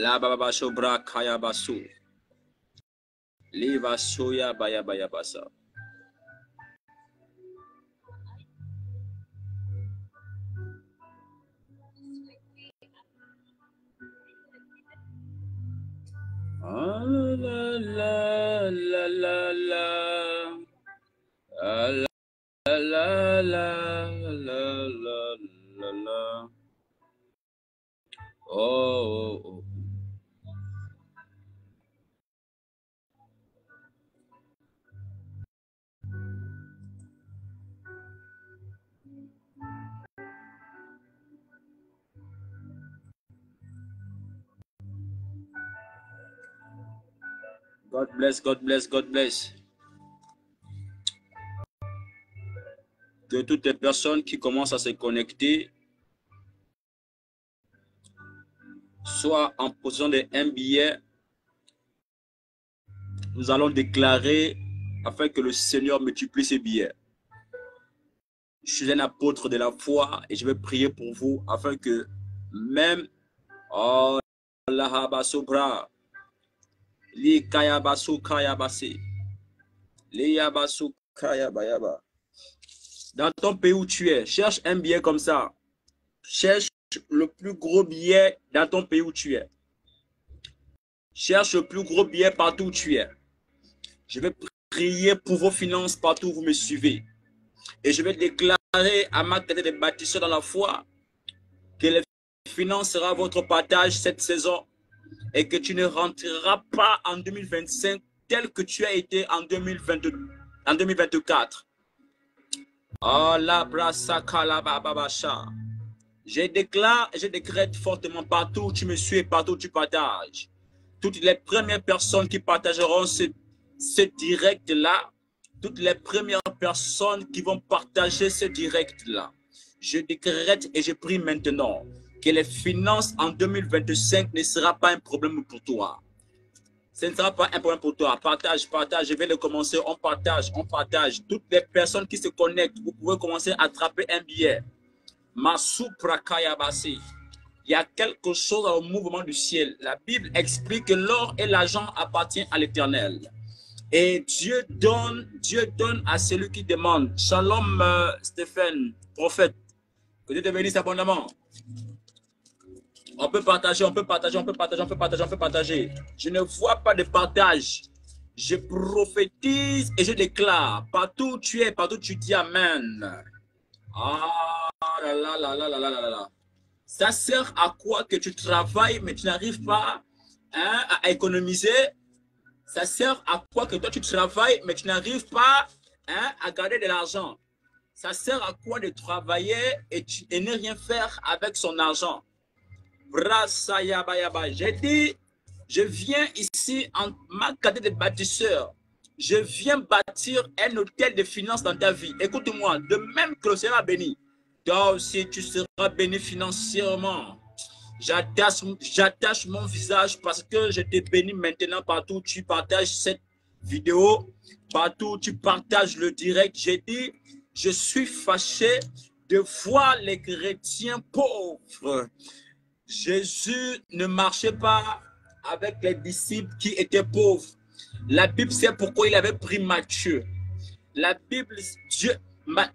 La baba sobra kaya basu. Liva soya baya baya basa. La la la la la la. La la la la la la. Oh, oh. God bless, God bless, God bless. De toutes les personnes qui commencent à se connecter, soit en position de un billet, nous allons déclarer afin que le Seigneur multiplie ses billets. Je suis un apôtre de la foi et je vais prier pour vous afin que même oh la habasobra li kayabasu kayabase li yabasu kayabayaba. Dans ton pays où tu es, cherche un billet comme ça. Cherche le plus gros billet dans ton pays où tu es. Cherche le plus gros billet partout où tu es. Je vais prier pour vos finances partout où vous me suivez. Et je vais déclarer à ma tête de bâtisseur dans la foi que les finances sera votre partage cette saison et que tu ne rentreras pas en 2025 tel que tu as été en 2024. Oh la brasaka la bababasha. Je déclare et je décrète fortement partout où tu me suis et partout où tu partages. Toutes les premières personnes qui partageront ce direct-là, toutes les premières personnes qui vont partager ce direct-là, je décrète et je prie maintenant que les finances en 2025 ne sera pas un problème pour toi. Ce ne sera pas un problème pour toi. Partage, partage. Je vais le commencer. On partage, on partage. Toutes les personnes qui se connectent, vous pouvez commencer à attraper un billet. Masupra Kayabasi. Il y a quelque chose au mouvement du ciel. La Bible explique que l'or et l'argent appartiennent à l'Éternel. Et Dieu donne à celui qui demande. Shalom, Stéphane, prophète. Que Dieu te bénisse abondamment. On peut partager, on peut partager, on peut partager, on peut partager, on peut partager. Je ne vois pas de partage. Je prophétise et je déclare. Partout où tu es, partout où tu dis Amen. Ah là là là là là là là là. Ça sert à quoi que tu travailles mais tu n'arrives pas à économiser? Ça sert à quoi que toi tu travailles mais tu n'arrives pas à garder de l'argent? Ça sert à quoi de travailler et ne rien faire avec son argent? J'ai dit, je viens ici en ma qualité de bâtisseur. Je viens bâtir un hôtel de finances dans ta vie. Écoute-moi, de même que le Seigneur a béni, toi aussi tu seras béni financièrement. J'attache mon visage parce que je te bénis maintenant partout où tu partages cette vidéo, partout où tu partages le direct. J'ai dit, je suis fâché de voir les chrétiens pauvres. Jésus ne marchait pas avec les disciples qui étaient pauvres. La Bible sait pourquoi il avait pris Matthieu. La Bible,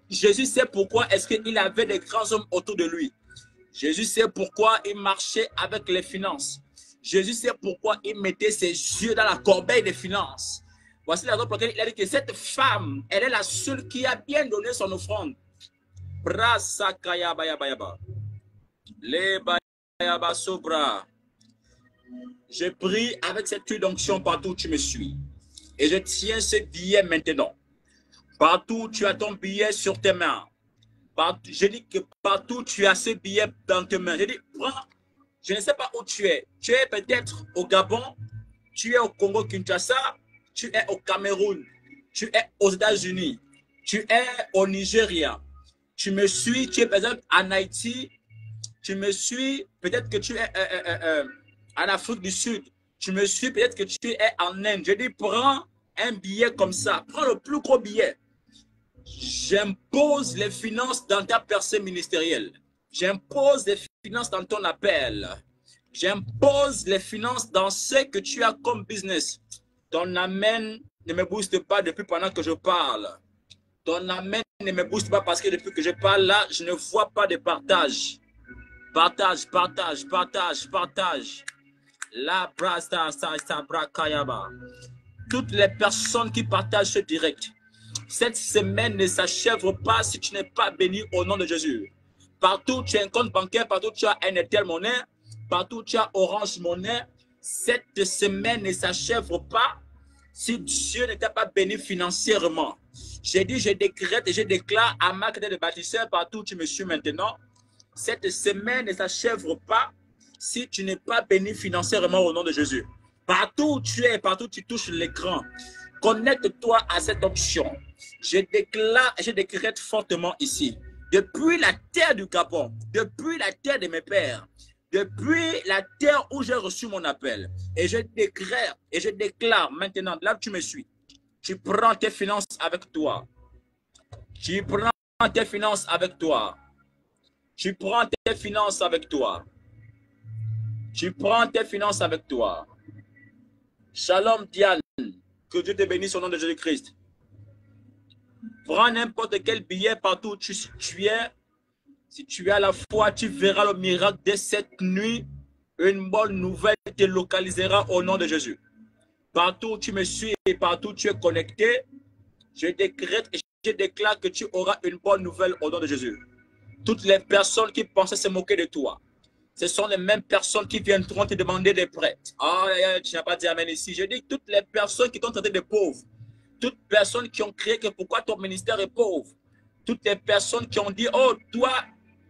Jésus sait pourquoi est-ce qu'il avait des grands hommes autour de lui. Jésus sait pourquoi il marchait avec les finances. Jésus sait pourquoi il mettait ses yeux dans la corbeille des finances. Voici la raison pour laquelle il a dit que cette femme, elle est la seule qui a bien donné son offrande. Je prie avec cette huile d'onction partout où tu me suis. Et je tiens ce billet maintenant. Partout où tu as ton billet sur tes mains. Je dis que partout tu as ce billet dans tes mains. Je dis, prends. Je ne sais pas où tu es. Tu es peut-être au Gabon. Tu es au Congo-Kinshasa. Tu es au Cameroun. Tu es aux États-Unis. Tu es au Nigeria. Tu me suis. Tu es par exemple en Haïti. Tu me suis. Peut-être que tu es en Afrique du Sud. Tu me suis. Peut-être que tu es en Inde. Je dis, prends un billet comme ça. Prends le plus gros billet. J'impose les finances dans ta percée ministérielle. J'impose les finances dans ton appel. J'impose les finances dans ce que tu as comme business. Ton amen ne me booste pas depuis pendant que je parle. Ton amen ne me booste pas parce que depuis que je parle là, je ne vois pas de partage. Partage, partage, partage, partage. La brasta, sa brakayaba. Toutes les personnes qui partagent ce direct, cette semaine ne s'achève pas si tu n'es pas béni au nom de Jésus. Partout tu as un compte bancaire, partout tu as un Airtel Money, partout tu as Orange Money, cette semaine ne s'achève pas si Dieu ne t'a pas béni financièrement. J'ai dit, je décrète et je déclare à ma qualité de bâtisseur, partout où tu me suis maintenant, cette semaine ne s'achève pas si tu n'es pas béni financièrement au nom de Jésus. Partout où tu es, partout où tu touches l'écran, connecte-toi à cette option. Je déclare et je décrète fortement ici. Depuis la terre du Gabon, depuis la terre de mes pères, depuis la terre où j'ai reçu mon appel, et je décrète et je déclare maintenant, là où tu me suis, tu prends tes finances avec toi. Tu prends tes finances avec toi. Tu prends tes finances avec toi. Tu prends tes finances avec toi. Shalom Diane, que Dieu te bénisse au nom de Jésus-Christ. Prends n'importe quel billet partout où tu es. Si tu as la foi, tu verras le miracle de cette nuit. Une bonne nouvelle te localisera au nom de Jésus. Partout où tu me suis et partout où tu es connecté, je décrète et je déclare que tu auras une bonne nouvelle au nom de Jésus. Toutes les personnes qui pensaient se moquer de toi, ce sont les mêmes personnes qui viendront te demander des prêts. Ah, tu n'as pas dit amen ici. Je dis toutes les personnes qui t'ont traité de pauvres, toutes les personnes qui ont créé que pourquoi ton ministère est pauvre, toutes les personnes qui ont dit, oh, toi,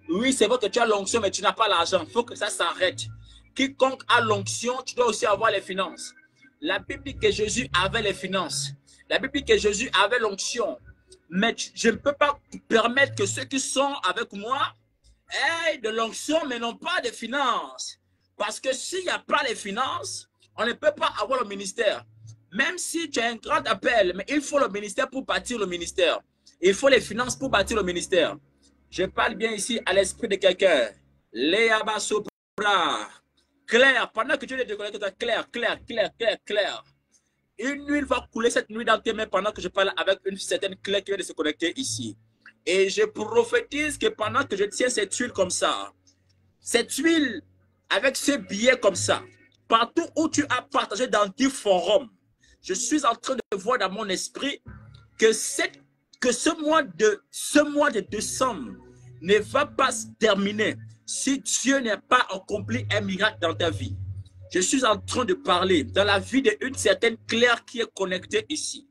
oui, c'est vrai que tu as l'onction, mais tu n'as pas l'argent. Il faut que ça s'arrête. Quiconque a l'onction, tu dois aussi avoir les finances. La Bible dit que Jésus avait les finances. La Bible dit que Jésus avait l'onction. Mais je ne peux pas permettre que ceux qui sont avec moi aient de l'onction, mais n'ont pas de finances. Parce que s'il n'y a pas les finances, on ne peut pas avoir le ministère. Même si tu as un grand appel, mais il faut le ministère pour bâtir le ministère. Il faut les finances pour bâtir le ministère. Je parle bien ici à l'esprit de quelqu'un. Léa Basopra. Claire, pendant que tu es déconnecté, Claire, Claire, Claire, Claire, Claire. Une huile va couler cette nuit dans tes mains pendant que je parle avec une certaine Claire qui vient de se connecter ici. Et je prophétise que pendant que je tiens cette huile comme ça, cette huile avec ce billet comme ça, partout où tu as partagé dans 10 forums, je suis en train de voir dans mon esprit que ce mois de décembre ne va pas se terminer si Dieu n'a pas accompli un miracle dans ta vie. Je suis en train de parler dans la vie d'une certaine Claire qui est connectée ici.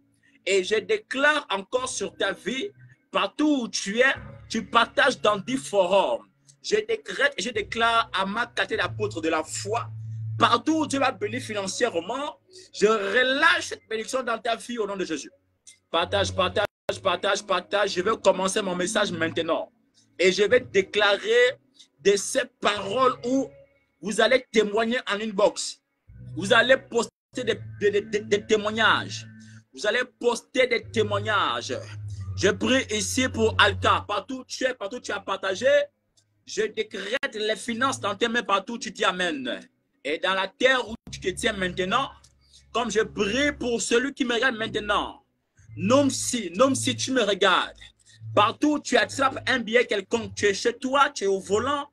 Et je déclare encore sur ta vie, partout où tu es, tu partages dans 10 forums. Je décrète et je déclare à ma qualité d'apôtre de la foi, partout où Dieu va bénir financièrement, je relâche cette bénédiction dans ta vie au nom de Jésus. Partage, partage, partage, partage. Je vais commencer mon message maintenant. Et je vais déclarer de ces paroles où vous allez témoigner en inbox. Vous allez poster des témoignages. Vous allez poster des témoignages. Je prie ici pour Alta. Partout où tu es, partout où tu as partagé, je décrète les finances dans tes mains partout où tu t'y amènes. Et dans la terre où tu te tiens maintenant, comme je prie pour celui qui me regarde maintenant, nomme si tu me regardes, partout où tu attrapes un billet quelconque, tu es chez toi, tu es au volant,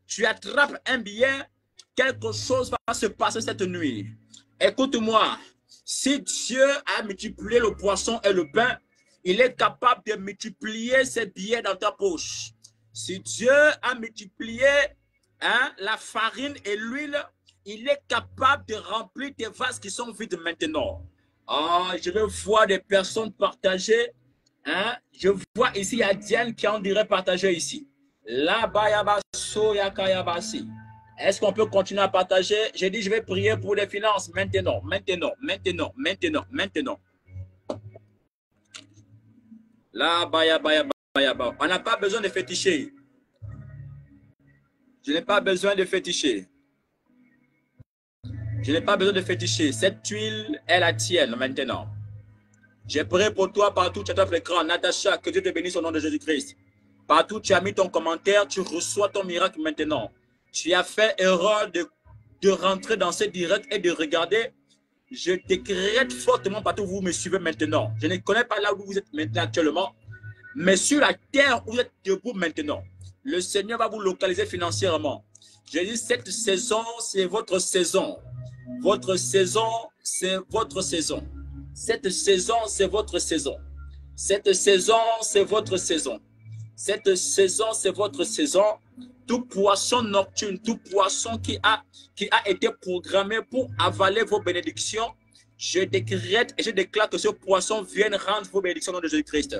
tu attrapes un billet, quelque chose va se passer cette nuit. Écoute-moi, si Dieu a multiplié le poisson et le pain, il est capable de multiplier ces billets dans ta poche. Si Dieu a multiplié la farine et l'huile, il est capable de remplir tes vases qui sont vides maintenant. Oh, je vais voir des personnes partager. Je vois ici, il y a Diane qui en dirait partager ici. Est-ce qu'on peut continuer à partager? J'ai dit, je vais prier pour les finances maintenant, maintenant, maintenant, maintenant, maintenant. Là, on n'a pas besoin de féticher. Je n'ai pas besoin de féticher. Je n'ai pas besoin de féticher. Cette huile est la tienne maintenant. J'ai prié pour toi partout où tu as l'écran. Natacha, que Dieu te bénisse au nom de Jésus-Christ. Partout où tu as mis ton commentaire, tu reçois ton miracle maintenant. Tu as fait erreur de rentrer dans ce direct et de regarder. Je décrète fortement partout où vous me suivez maintenant. Je ne connais pas là où vous êtes maintenant actuellement, mais sur la terre où vous êtes debout maintenant, le Seigneur va vous localiser financièrement. Je dis, cette saison, c'est votre saison. Votre saison, c'est votre saison. Cette saison, c'est votre saison. Cette saison, c'est votre saison. Cette saison, c'est votre saison. Tout poisson nocturne, tout poisson qui a été programmé pour avaler vos bénédictions, je décrète et je déclare que ce poisson vienne rendre vos bénédictions au nom de Jésus-Christ.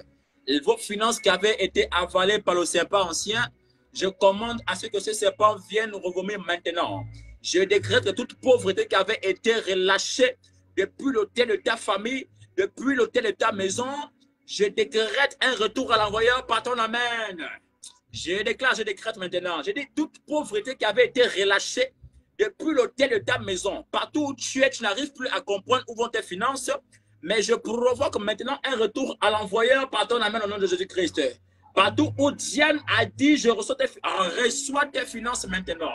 Vos finances qui avaient été avalées par le serpent ancien, je commande à ce que ce serpent vienne revomir maintenant. Je décrète que toute pauvreté qui avait été relâchée depuis l'autel de ta famille, depuis l'autel de ta maison, je décrète un retour à l'envoyeur par ton amen. Je déclare, je décrète maintenant. Je dis toute pauvreté qui avait été relâchée depuis l'autel de ta maison. Partout où tu es, tu n'arrives plus à comprendre où vont tes finances. Mais je provoque maintenant un retour à l'envoyeur par ton amen au nom de Jésus-Christ. Partout où Diane a dit, je reçois tes finances maintenant.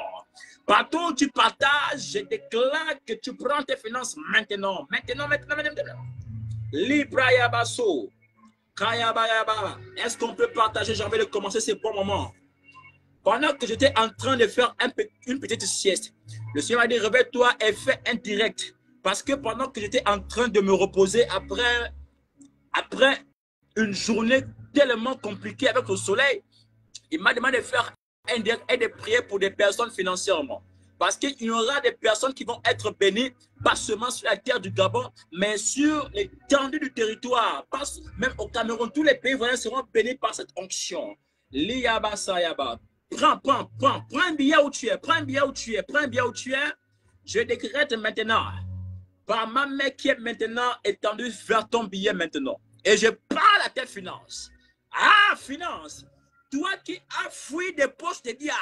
Partout où tu partages, je déclare que tu prends tes finances maintenant. Maintenant. Libra Yabaso. Est-ce qu'on peut partager? J'ai envie de commencer ces bons moments. Pendant que j'étais en train de faire une petite sieste, le Seigneur m'a dit, réveille-toi et fais un direct. Parce que pendant que j'étais en train de me reposer après une journée tellement compliquée avec le soleil, il m'a demandé de faire un direct et de prier pour des personnes financièrement. Parce qu'il y aura des personnes qui vont être bénies, pas seulement sur la terre du Gabon, mais sur l'étendue du territoire. Même au Cameroun, tous les pays voisins seront bénis par cette onction. Liyaba Sayaba. Prends un billet où tu es, prends un billet où tu es. Je décrète maintenant, par ma main qui est maintenant étendue vers ton billet maintenant. Et je parle à tes finances. Ah, finances, toi qui as fui des poches de Diane.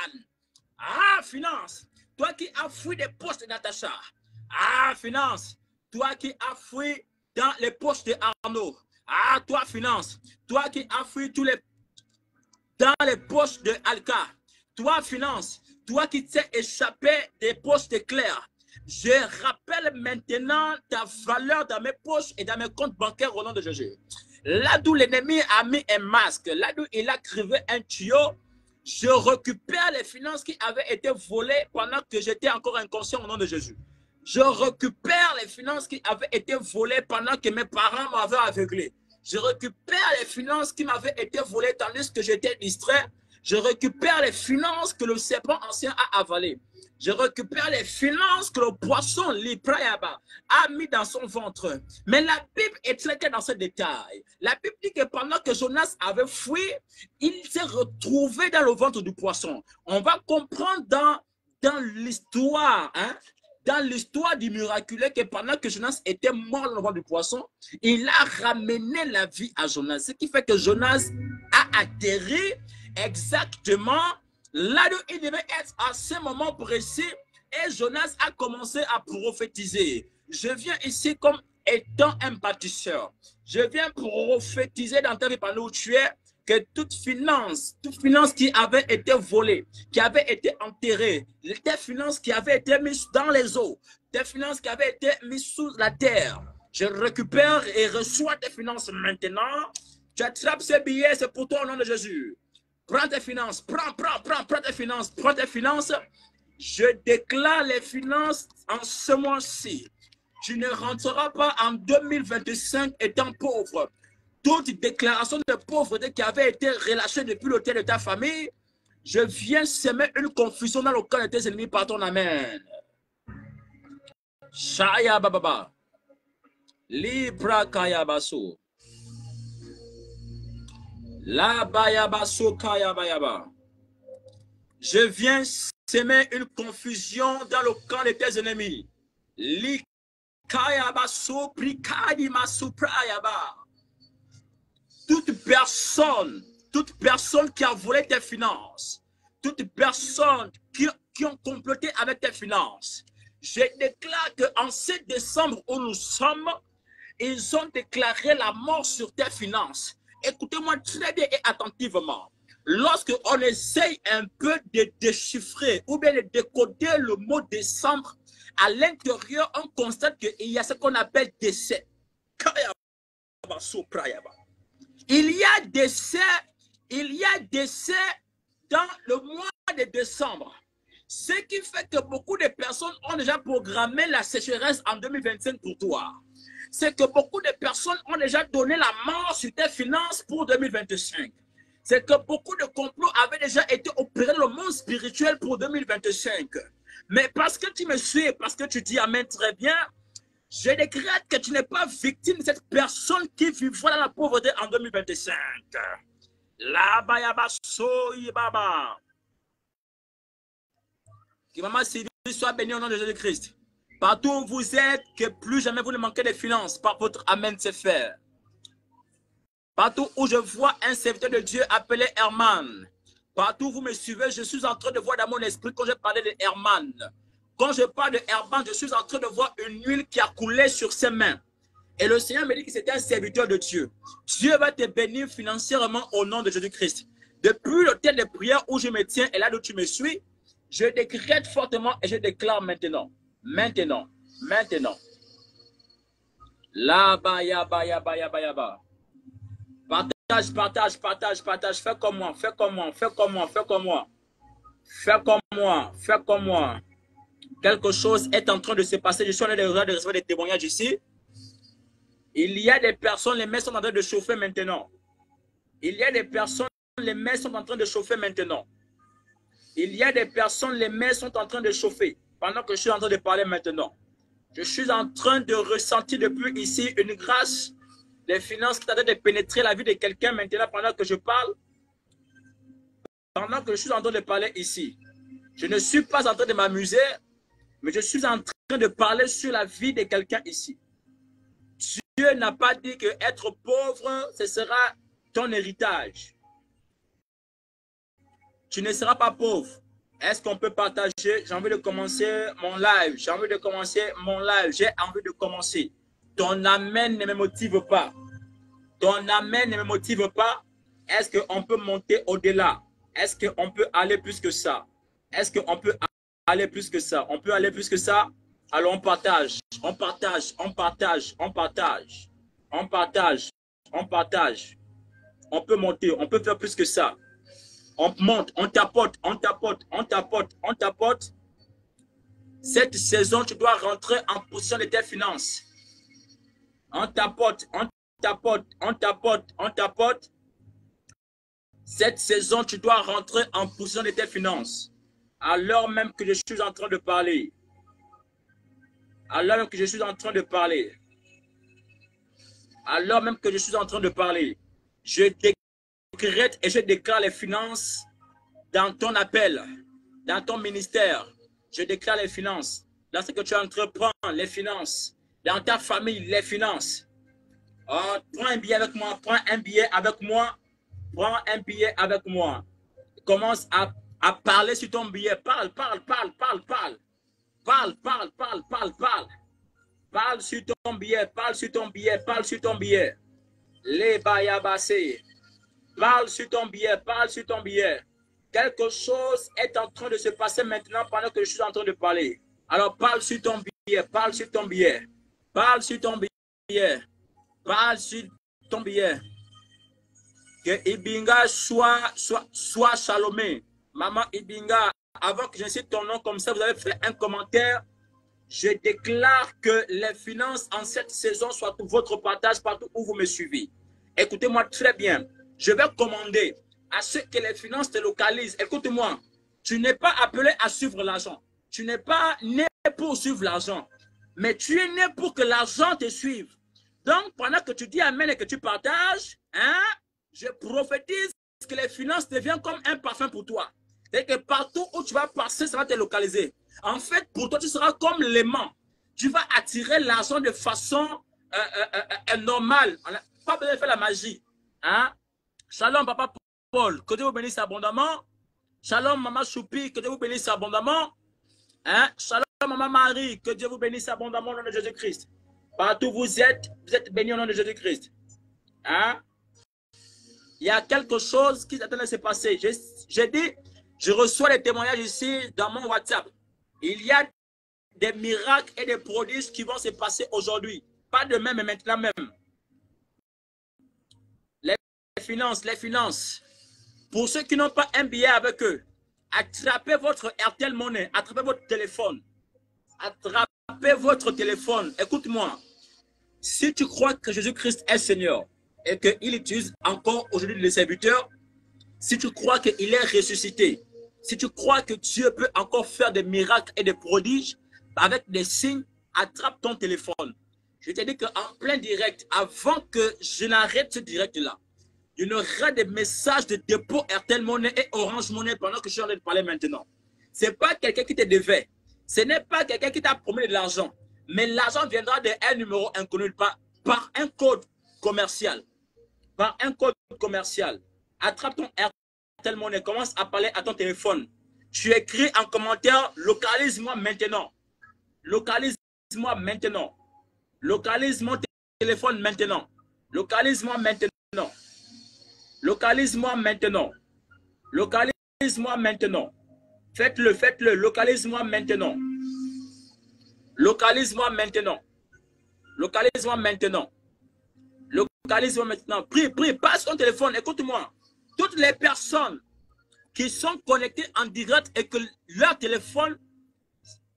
Ah, finances, toi qui as fui des poches de Natacha. Ah, finance. Toi qui as fui dans les poches de Arnaud. Ah, toi, finance. Toi qui as fui dans les poches de Alka. Toi, finance. Toi qui t'es échappé des poches de Claire. Je rappelle maintenant ta valeur dans mes poches et dans mes comptes bancaires au nom de Jésus. Là d'où l'ennemi a mis un masque, là d'où il a crevé un tuyau, je récupère les finances qui avaient été volées pendant que j'étais encore inconscient au nom de Jésus. Je récupère les finances qui avaient été volées pendant que mes parents m'avaient aveuglé. Je récupère les finances qui m'avaient été volées tandis que j'étais distrait. Je récupère les finances que le serpent ancien a avalées. Je récupère les finances que le poisson Liprayaba a mis dans son ventre. Mais la Bible est très claire dans ce détail. La Bible dit que pendant que Jonas avait fui, il s'est retrouvé dans le ventre du poisson. On va comprendre dans l'histoire, dans l'histoire du miraculeux, que pendant que Jonas était mort dans le ventre du poisson, il a ramené la vie à Jonas. Ce qui fait que Jonas a atterri exactement là où il devait être à ce moment précis, et Jonas a commencé à prophétiser. Je viens ici comme étant un bâtisseur. Je viens prophétiser dans ta vie pendant où tu es, que toute finance qui avait été volée, qui avait été enterrée, tes finances qui avaient été mises dans les eaux, tes finances qui avaient été mises sous la terre, je récupère et reçois tes finances maintenant. Tu attrapes ce billet, c'est pour toi au nom de Jésus. Prends tes finances, prends tes finances. Je déclare les finances en ce mois-ci. Tu ne rentreras pas en 2025 étant pauvre. Toute déclaration de pauvreté qui avait été relâchée depuis l'autel de ta famille, je viens semer une confusion dans le cœur de tes ennemis par ton amen. Shaya bababa. Libra kaya baso. La bayabaso kaya bayaba. Je viens semer une confusion dans le camp de tes ennemis. Li kaya baso prikadi maso prayaba. Toute personne qui a volé tes finances, toute personne qui ont comploté avec tes finances, je déclare qu'en ce décembre où nous sommes, ils ont déclaré la mort sur tes finances. Écoutez-moi très bien et attentivement. lorsque on essaye un peu de déchiffrer ou bien de décoder le mot décembre, à l'intérieur, on constate qu'il y a ce qu'on appelle décès. Il y a décès dans le mois de décembre. Ce qui fait que beaucoup de personnes ont déjà programmé la sécheresse en 2025 pour toi. C'est que beaucoup de personnes ont déjà donné la mort sur tes finances pour 2025. C'est que beaucoup de complots avaient déjà été opérés dans le monde spirituel pour 2025. Mais parce que tu me suis, parce que tu dis Amen très bien, je décrète que tu n'es pas victime de cette personne qui vivra dans la pauvreté en 2025. La bayaba soyi baba. Que maman Sylvie soit bénie au nom de Jésus-Christ. Partout où vous êtes, que plus jamais vous ne manquez de finances par votre Amen c'est fait. Partout où je vois un serviteur de Dieu appelé Herman. Partout où vous me suivez, je suis en train de voir dans mon esprit quand je parlais de Herman. Quand je parle de Herman, je suis en train de voir une huile qui a coulé sur ses mains. Et le Seigneur me dit que c'était un serviteur de Dieu. Dieu va te bénir financièrement au nom de Jésus-Christ. Depuis l'hôtel de prière où je me tiens et là où tu me suis, je décrète fortement et je déclare maintenant. Maintenant. Là-bas, yaba, yaba, yaba, yaba. Partage. Fais comme moi. Fais comme moi. Quelque chose est en train de se passer. Je suis en train de recevoir des témoignages ici. Il y a des personnes, les mains sont en train de chauffer maintenant. Il y a des personnes, les mains sont en train de chauffer maintenant. Il y a des personnes, les mains sont en train de chauffer pendant que je suis en train de parler maintenant. Je suis en train de ressentir depuis ici une grâce des finances qui est en train de pénétrer la vie de quelqu'un maintenant pendant que je parle. Pendant que je suis en train de parler ici. Je ne suis pas en train de m'amuser, mais je suis en train de parler sur la vie de quelqu'un ici. Dieu n'a pas dit que être pauvre, ce sera ton héritage. Tu ne seras pas pauvre. Est-ce qu'on peut partager? J'ai envie de commencer mon live. J'ai envie de commencer. Ton amen ne me motive pas. Est-ce qu'on peut monter au-delà? Est-ce qu'on peut aller plus que ça? On peut aller plus que ça? Alors on partage. On peut monter, on peut faire plus que ça. On monte, on tapote. Cette saison, tu dois rentrer en position de tes finances. On tapote. Cette saison, tu dois rentrer en position de tes finances. Alors même que je suis en train de parler. Je décrète et je déclare les finances dans ton appel, dans ton ministère. Je déclare les finances. Dans ce que tu entreprends, les finances. Dans ta famille, les finances. Oh, prends un billet avec moi. Commence à parler sur ton billet. Parle. Parle sur ton billet. Les bayabassés. Parle sur ton billet. Quelque chose est en train de se passer maintenant pendant que je suis en train de parler. Alors parle sur ton billet. Que Ibinga soit Salomé. Maman Ibinga, avant que j'incite ton nom comme ça, vous avez fait un commentaire. Je déclare que les finances en cette saison soient votre partage partout où vous me suivez. Écoutez-moi très bien. Je vais commander à ceux que les finances te localisent. Écoute-moi, tu n'es pas appelé à suivre l'argent. Tu n'es pas né pour suivre l'argent. Mais tu es né pour que l'argent te suive. Donc, pendant que tu dis Amen et que tu partages, je prophétise que les finances deviennent comme un parfum pour toi. Et que partout où tu vas passer, ça va te localiser. En fait, pour toi, tu seras comme l'aimant. Tu vas attirer l'argent de façon normale. On n'a pas besoin de faire la magie. Shalom, papa Paul. Que Dieu vous bénisse abondamment. Shalom, maman Choupi. Que Dieu vous bénisse abondamment. Shalom, maman Marie. Que Dieu vous bénisse abondamment au nom de Jésus-Christ. Partout où vous êtes bénis au nom de Jésus-Christ. Il y a quelque chose qui est en train de se passer. J'ai dit, je reçois des témoignages ici dans mon WhatsApp. Il y a des miracles et des prodiges qui vont se passer aujourd'hui. Pas demain, mais maintenant même. Les finances, les finances. Pour ceux qui n'ont pas un billet avec eux, attrapez votre RTL Money, attrapez votre téléphone. Attrapez votre téléphone. Écoute-moi. Si tu crois que Jésus-Christ est Seigneur et qu'il utilise encore aujourd'hui les serviteurs, si tu crois qu'il est ressuscité, si tu crois que Dieu peut encore faire des miracles et des prodiges avec des signes, attrape ton téléphone. Je t'ai dit qu'en plein direct, avant que je n'arrête ce direct-là, il y aura des messages de dépôt RTL Money et Orange Money pendant que je suis en train de parler maintenant. Ce n'est pas quelqu'un qui te devait. Ce n'est pas quelqu'un qui t'a promis de l'argent. Mais l'argent viendra d'un numéro inconnu, par un code commercial. Par un code commercial. Attrape ton RTL Money, commence à parler à ton téléphone. Tu écris en commentaire, localise-moi maintenant. Localise-moi maintenant. Localise mon téléphone maintenant. Localise-moi maintenant. Localise-moi maintenant. Localise-moi maintenant. Faites-le, faites-le. Localise-moi maintenant. Localise-moi maintenant. Localise-moi maintenant. Localise-moi maintenant. Prie, prie, passe ton téléphone. Écoute-moi. Toutes les personnes qui sont connectées en direct et que leur téléphone,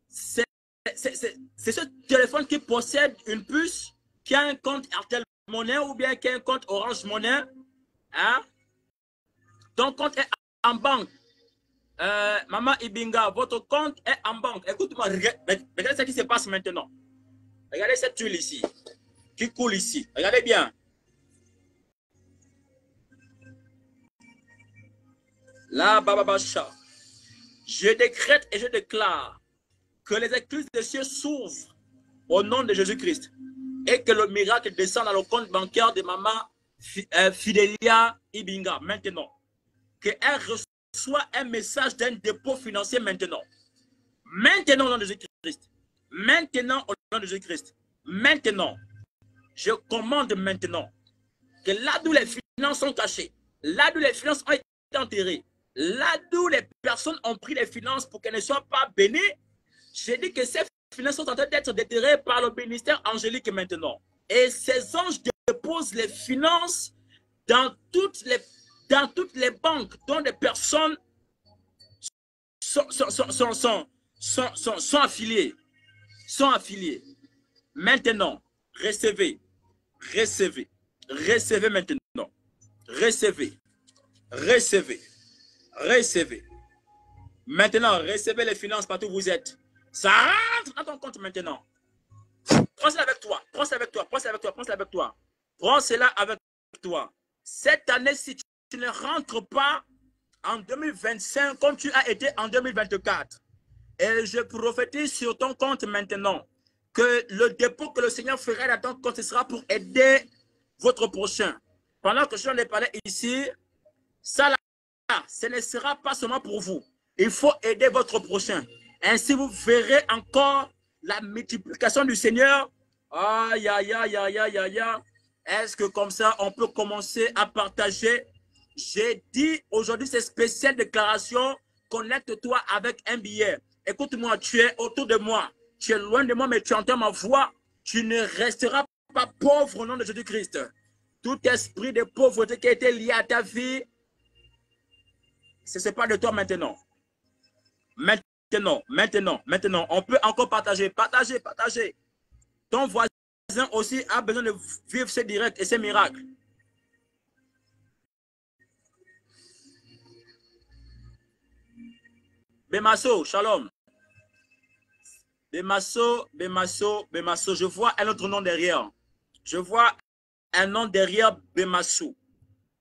c'est ce téléphone qui possède une puce, qui a un compte RTL Money ou bien qui a un compte Orange Money. Hein? Ton compte est en banque. Maman Ibinga, votre compte est en banque. Écoute-moi, regardez ce qui se passe maintenant. Regardez cette huile ici, qui coule ici. Regardez bien. Là, Bababacha, je décrète et je déclare que les écluses des cieux s'ouvrent au nom de Jésus-Christ et que le miracle descend dans le compte bancaire de maman Fidelia Ibinga maintenant. Qu'elle reçoit un message d'un dépôt financier maintenant. Maintenant au nom de Jésus-Christ. Maintenant au nom de Jésus-Christ. Maintenant. Je commande maintenant que là d'où les finances sont cachées, là d'où les finances ont été enterrées, là d'où les personnes ont pris les finances pour qu'elles ne soient pas bénies, j'ai dit que ces finances sont en train d'être déterrées par le ministère angélique maintenant. Et ces anges déposent les finances dans toutes les banques dont des personnes sont affiliées. Sont affiliées. Maintenant, recevez. Recevez. Recevez maintenant. Recevez. Recevez. Recevez. Maintenant, recevez les finances partout où vous êtes. Ça rentre dans ton compte maintenant. Prends cela avec toi. Prends cela avec toi. Prends cela avec toi. Prends cela avec toi. Prends cela avec toi. Cette année, si tu ne rentres pas en 2025 comme tu as été en 2024, et je prophétise sur ton compte maintenant que le dépôt que le Seigneur fera dans ton compte, ce sera pour aider votre prochain. Pendant que je en ai parlé ici, ça là, ce ne sera pas seulement pour vous. Il faut aider votre prochain. Ainsi, vous verrez encore la multiplication du Seigneur. Aïe, aïe, aïe, aïe, aïe, aïe. Est-ce que comme ça, on peut commencer à partager? J'ai dit aujourd'hui, c'est spéciale déclaration. Connecte-toi avec un billet. Écoute-moi, tu es autour de moi. Tu es loin de moi, mais tu entends ma voix. Tu ne resteras pas pauvre au nom de Jésus-Christ. Tout esprit de pauvreté qui a été lié à ta vie, ce n'est pas de toi maintenant. Maintenant, on peut encore partager. Partager. Ton voisin aussi a besoin de vivre ces directs et ces miracles. Bemasso, shalom. Bemasso. Je vois un autre nom derrière. Je vois un nom derrière Bemasso.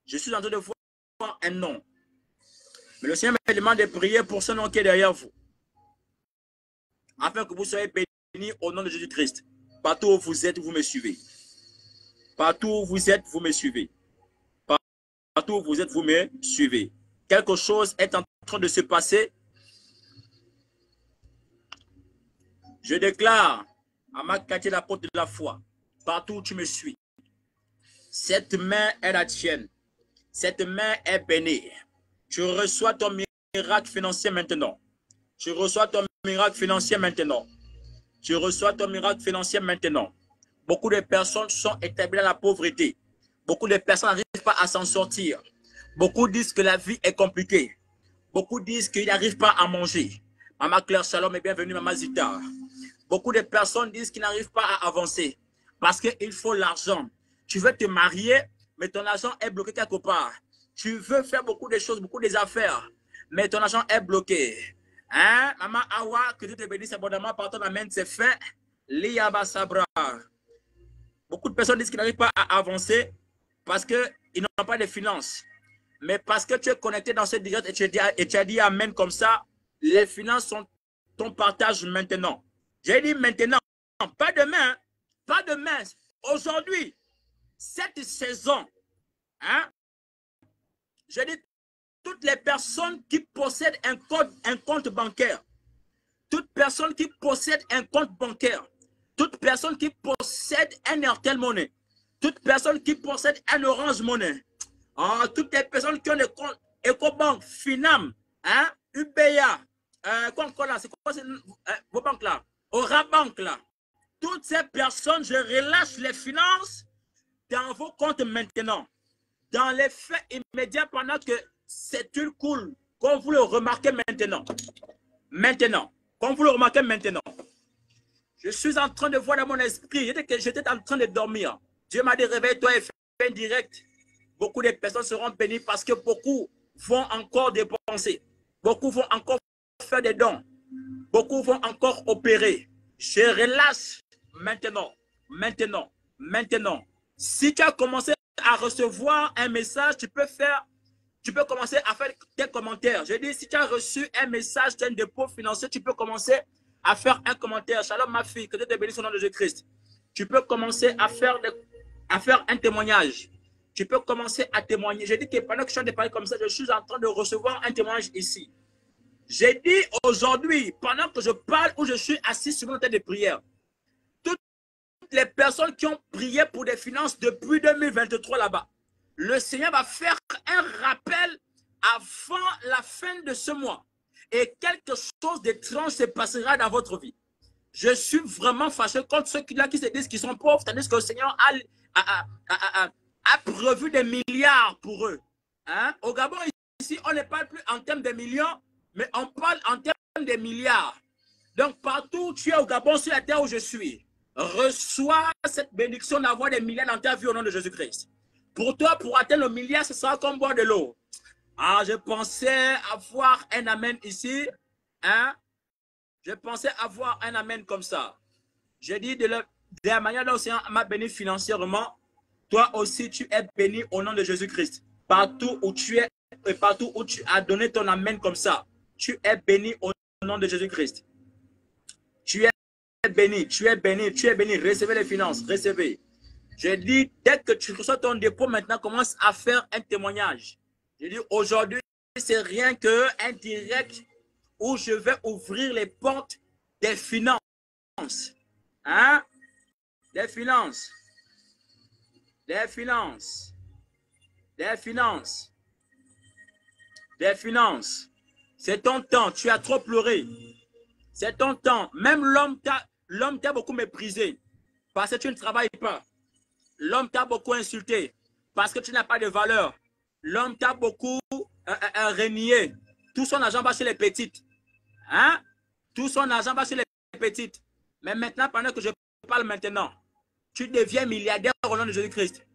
Je suis en train de voir un nom. Mais le Seigneur me demande de prier pour ce nom qui est derrière vous. Afin que vous soyez bénis au nom de Jésus-Christ. Partout où vous êtes, vous me suivez. Partout où vous êtes, vous me suivez. Partout où vous êtes, vous me suivez. Quelque chose est en train de se passer. Je déclare à ma quartier la porte de la foi. Partout où tu me suis. Cette main est la tienne. Cette main est bénie. Tu reçois ton miracle financier maintenant. Tu reçois ton miracle financier maintenant. Tu reçois ton miracle financier maintenant. Beaucoup de personnes sont établies dans la pauvreté. Beaucoup de personnes n'arrivent pas à s'en sortir. Beaucoup disent que la vie est compliquée. Beaucoup disent qu'ils n'arrivent pas à manger. Maman Claire Shalom et bienvenue, Maman Zita. Beaucoup de personnes disent qu'ils n'arrivent pas à avancer parce qu'il faut l'argent. Tu veux te marier, mais ton argent est bloqué quelque part. Tu veux faire beaucoup de choses, beaucoup d'affaires, mais ton argent est bloqué. Hein? Maman Awa, que Dieu te bénisse abondamment par ton amen, c'est fait. Liaba Sabra. Beaucoup de personnes disent qu'ils n'arrivent pas à avancer parce qu'ils n'ont pas de finances. Mais parce que tu es connecté dans cette direct et tu as dit amen comme ça, les finances sont ton partage maintenant. J'ai dit maintenant, pas demain, pas demain. Aujourd'hui, cette saison, hein, je dis toutes les personnes qui possèdent un compte bancaire, toute personne qui possède un compte bancaire, toute personne qui possède un Airtel Money, toute personne qui possède un Orange Money, toutes les personnes qui ont des comptes EcoBank, Finam, hein, UBA, quoi encore là, c'est quoi vos banques là, Orabank là, toutes ces personnes, je relâche les finances dans vos comptes maintenant, dans les faits immédiats pendant que c'est une cool, comme vous le remarquez maintenant. Maintenant, comme vous le remarquez maintenant, je suis en train de voir dans mon esprit, j'étais en train de dormir. Dieu m'a dit, réveille-toi et fais un direct. Beaucoup de personnes seront bénies parce que beaucoup vont encore dépenser. Beaucoup vont encore faire des dons. Beaucoup vont encore opérer. Je relâche maintenant, maintenant, maintenant. Si tu as commencé à recevoir un message, tu peux commencer à faire tes commentaires. Je dis, si tu as reçu un message d'un dépôt financier, tu peux commencer à faire un commentaire. Shalom ma fille, que Dieu te bénisse au nom de Jésus-Christ. Tu peux commencer à faire un témoignage. Tu peux commencer à témoigner. Je dis que pendant que je suis en train de parler comme ça, je suis en train de recevoir un témoignage ici. J'ai dit aujourd'hui, pendant que je parle ou je suis assis sur mon tête de prière, toutes les personnes qui ont prié pour des finances depuis 2023 là-bas, le Seigneur va faire un rappel avant la fin de ce mois. Et quelque chose d'étrange se passera dans votre vie. Je suis vraiment fâché contre ceux qui se disent qu'ils sont pauvres, tandis que le Seigneur a prévu des milliards pour eux. Hein? Au Gabon, ici, on ne parle plus en termes de millions, mais on parle en termes de milliards. Donc, partout où tu es au Gabon, sur la terre où je suis, reçois cette bénédiction d'avoir des milliards dans ta vie au nom de Jésus-Christ. Pour toi, pour atteindre le milliard, ce sera comme boire de l'eau. Ah, je pensais avoir un amen ici. Hein? Je pensais avoir un amen comme ça. Je dis de la manière dont le Seigneur m'a béni financièrement, toi aussi tu es béni au nom de Jésus-Christ. Partout où tu es et partout où tu as donné ton amen comme ça, tu es béni au nom de Jésus-Christ. Tu es béni, tu es béni, tu es béni. Recevez les finances, recevez. Je dis, dès que tu reçois ton dépôt, maintenant commence à faire un témoignage. Je dis, aujourd'hui, c'est rien qu'un direct où je vais ouvrir les portes des finances. Hein? Des finances. Des finances. Des finances. Des finances. C'est ton temps. Tu as trop pleuré. C'est ton temps. Même l'homme t'a beaucoup méprisé parce que tu ne travailles pas. L'homme t'a beaucoup insulté parce que tu n'as pas de valeur. L'homme t'a beaucoup renié. Tout son argent va chez les petites. Hein? Tout son argent va chez les petites. Mais maintenant, pendant que je parle maintenant, tu deviens milliardaire au nom de Jésus-Christ.